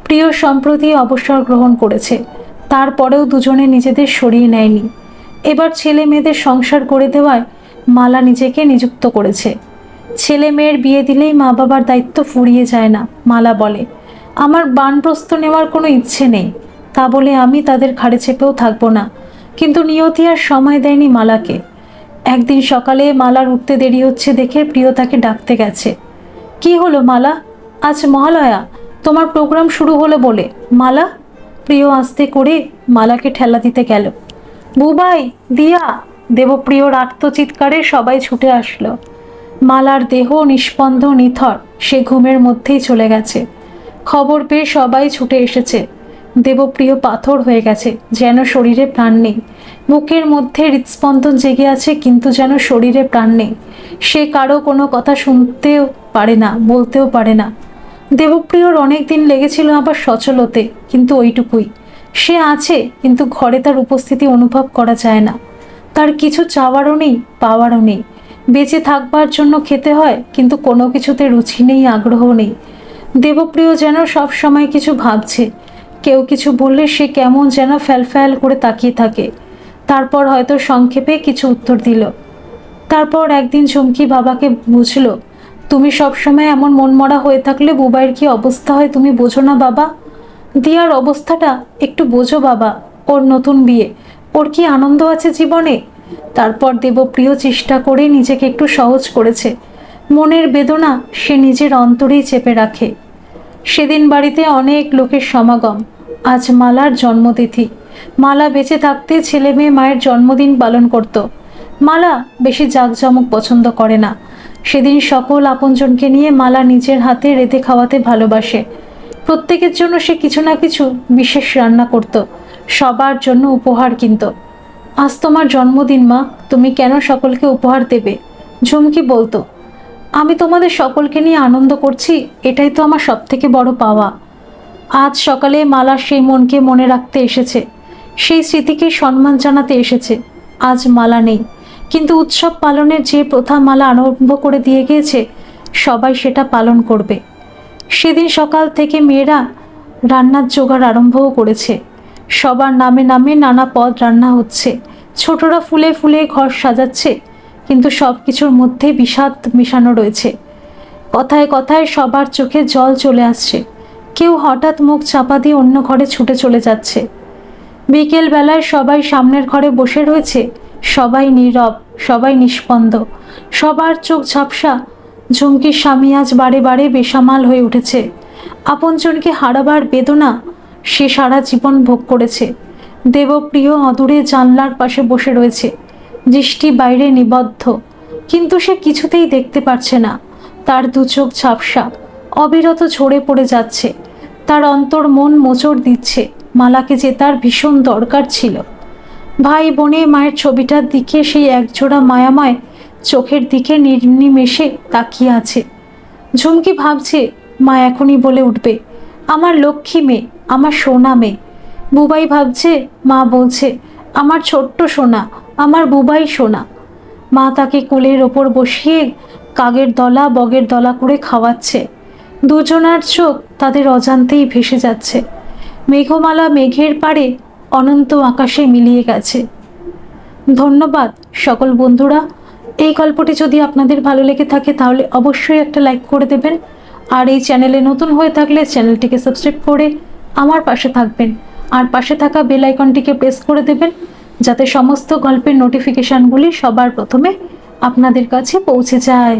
প্রিয় সম্প্রতি অবসর গ্রহণ করেছে। তারপরেও দুজনে নিজেদের সরিয়ে নেয়নি। এবার ছেলে মেয়েদের সংসার করে দেওয়ায় মালা নিজেকে নিযুক্ত করেছে। ছেলে মেয়ের বিয়ে দিলেই মা বাবার দায়িত্ব ফুরিয়ে যায় না। মালা বলে, আমার বানপ্রস্থ নেওয়ার কোনো ইচ্ছে নেই। তা বলে আমি তাদের ঘাড়ে চেপেও থাকবো না। কিন্তু নিয়তি আর সময় দেয়নি মালাকে। একদিন সকালে মালার উঠতে দেরি হচ্ছে দেখে প্রিয় তাকে ডাকতে গেছে। কি হলো মালা? আজ মহালয়া, তোমার প্রোগ্রাম শুরু হলো বলে। মালা? প্রিয় আস্তে করে মালাকে ঠেলা দিতে গেল। বুবাই, দিয়া! দেবপ্রিয়র আর্তচিৎকারে সবাই ছুটে আসলো। মালার দেহ নিস্পন্দ, নিথর। সে ঘুমের মধ্যেই চলে গেছে। খবর পেয়ে সবাই ছুটে এসেছে। দেবপ্রিয় পাথর হয়ে গেছে, যেন শরীরে প্রাণ নেই। বুকের মধ্যে হৃৎস্পন্দন জেগে আছে, কিন্তু যেন শরীরে প্রাণ নেই। সে কারো কোনো কথা শুনতেও পারে না, বলতেও পারে না। দেবপ্রিয়র অনেক দিন লেগেছিল আবার সচল হতে, কিন্তু ওইটুকুই। সে আছে, কিন্তু ঘরে তার উপস্থিতি অনুভব করা যায় না। তার কিছু চাওয়ারও নেই, পাওয়ারও নেই। বেঁচে থাকবার জন্য খেতে হয়, কিন্তু কোনো কিছুতে রুচি নেই, আগ্রহ নেই। দেবপ্রিয় যেন সব সময় কিছু ভাবছে। কেউ কিছু বললে সে কেমন যেন ফ্যাল করে তাকিয়ে থাকে। তারপর হয়তো সংক্ষেপে কিছু উত্তর দিল। তারপর একদিন ঝুমকি বাবাকে বুঝল, তুমি সবসময় এমন মনমরা হয়ে থাকলে বুবাইয়ের কি অবস্থা হয় তুমি বোঝো না বাবা? দিয়ার অবস্থাটা একটু বোঝো বাবা। ওর নতুন বিয়ে, ওর কি আনন্দ আছে জীবনে। তারপর দেবপ্রিয় চেষ্টা করে নিজেকে একটু সহজ করেছে। মনের বেদনা সে নিজের অন্তরেই চেপে রাখে। সেদিন বাড়িতে অনেক লোকের সমাগম। আজ মালার জন্মতিথি। মালা বেঁচে থাকতে ছেলে মেয়ে মায়ের জন্মদিন পালন করত। মালা বেশি জাঁকজমক পছন্দ করে না। সেদিন সকল আপনজনকে নিয়ে মালা নিজের হাতে রেঁধে খাওয়াতে ভালোবাসে। প্রত্যেকের জন্য সে কিছু না কিছু বিশেষ রান্না করত, সবার জন্য উপহার কিনত। আজ তোমার জন্মদিন মা, তুমি কেন সকলকে উপহার দেবে? ঝুমকি বলতো, আমি তোমাদের সকলকে নিয়ে আনন্দ করছি, এটাই তো আমার সবথেকে বড় পাওয়া। আজ সকালে মালা সেই মনকে মনে রাখতে এসেছে, সেই স্মৃতিকে সম্মান জানাতে এসেছে। আজ মালা নেই, কিন্তু উৎসব পালনের যে প্রথা মালা আরম্ভ করে দিয়ে গিয়েছে, সবাই সেটা পালন করবে। সেদিন সকাল থেকে মেয়েরা রান্নার জোগাড় আরম্ভও করেছে। সবার নামে নামে নানা পদ রান্না হচ্ছে। ছোটরা ফুলে ফুলে ঘর সাজাচ্ছে, কিন্তু সব কিছুর মধ্যে বিষাদ মিশানো রয়েছে। কথায় কথায় সবার চোখে জল চলে আসছে। কেউ হঠাৎ মুখ চাপা দিয়ে অন্য ঘরে ছুটে চলে যাচ্ছে। বিকেল বেলায় সবাই সামনের ঘরে বসে রয়েছে। সবাই নীরব, সবাই নিস্পন্দ, সবার চোখ ঝাপসা। ঝুমকির স্বামী আজ বারে বারে বেসামাল হয়ে উঠেছে। আপনজনকে হারাবার বেদনা সে সারা জীবন ভোগ করেছে। দেবপ্রিয় অদূরে জানলার পাশে বসে রয়েছে। দৃষ্টি বাইরে নিবদ্ধ, কিন্তু সে কিছুতেই দেখতে পারছে না। তার দু চোখ ঝাপসা, অবিরত ঝরে পড়ে যাচ্ছে। তার অন্তর মন মোচড় দিচ্ছে। মালাকে যে তার ভীষণ দরকার ছিল। ভাই বোনে মায়ের ছবিটার দিকে সেই একজোড়া মায়াময় চোখের দিকে নির্নিমেষে তাকিয়ে আছে। ঝুমকি ভাবছে, মা এখনই বলে উঠবে, আমার লক্ষ্মী মেয়ে, আমার সোনা মেয়ে। বুবাই ভাবছে, মা বলছে, আমার ছোট্ট সোনা, আমার বুবাই সোনা। মা তাকে কোলের ওপর বসিয়ে কাগের দলা বগের দলা করে খাওয়াচ্ছে। দুজনার চোখ তাদের অজান্তেই ভেসে যাচ্ছে। মেঘমালা মেঘের পাড়ে অনন্ত আকাশে মিলিয়ে গেছে। ধন্যবাদ সকল বন্ধুরা। এই গল্পটি যদি আপনাদের ভালো লেগে থাকে তাহলে অবশ্যই একটা লাইক করে দেবেন, আর এই চ্যানেলে নতুন হয়ে থাকলে চ্যানেলটিকে সাবস্ক্রাইব করে আমার পাশে থাকবেন, আর পাশে থাকা বেল আইকনটিকে প্রেস করে দেবেন যাতে সমস্ত গল্পের নোটিফিকেশানগুলি সবার প্রথমে আপনাদের কাছে পৌঁছে যায়।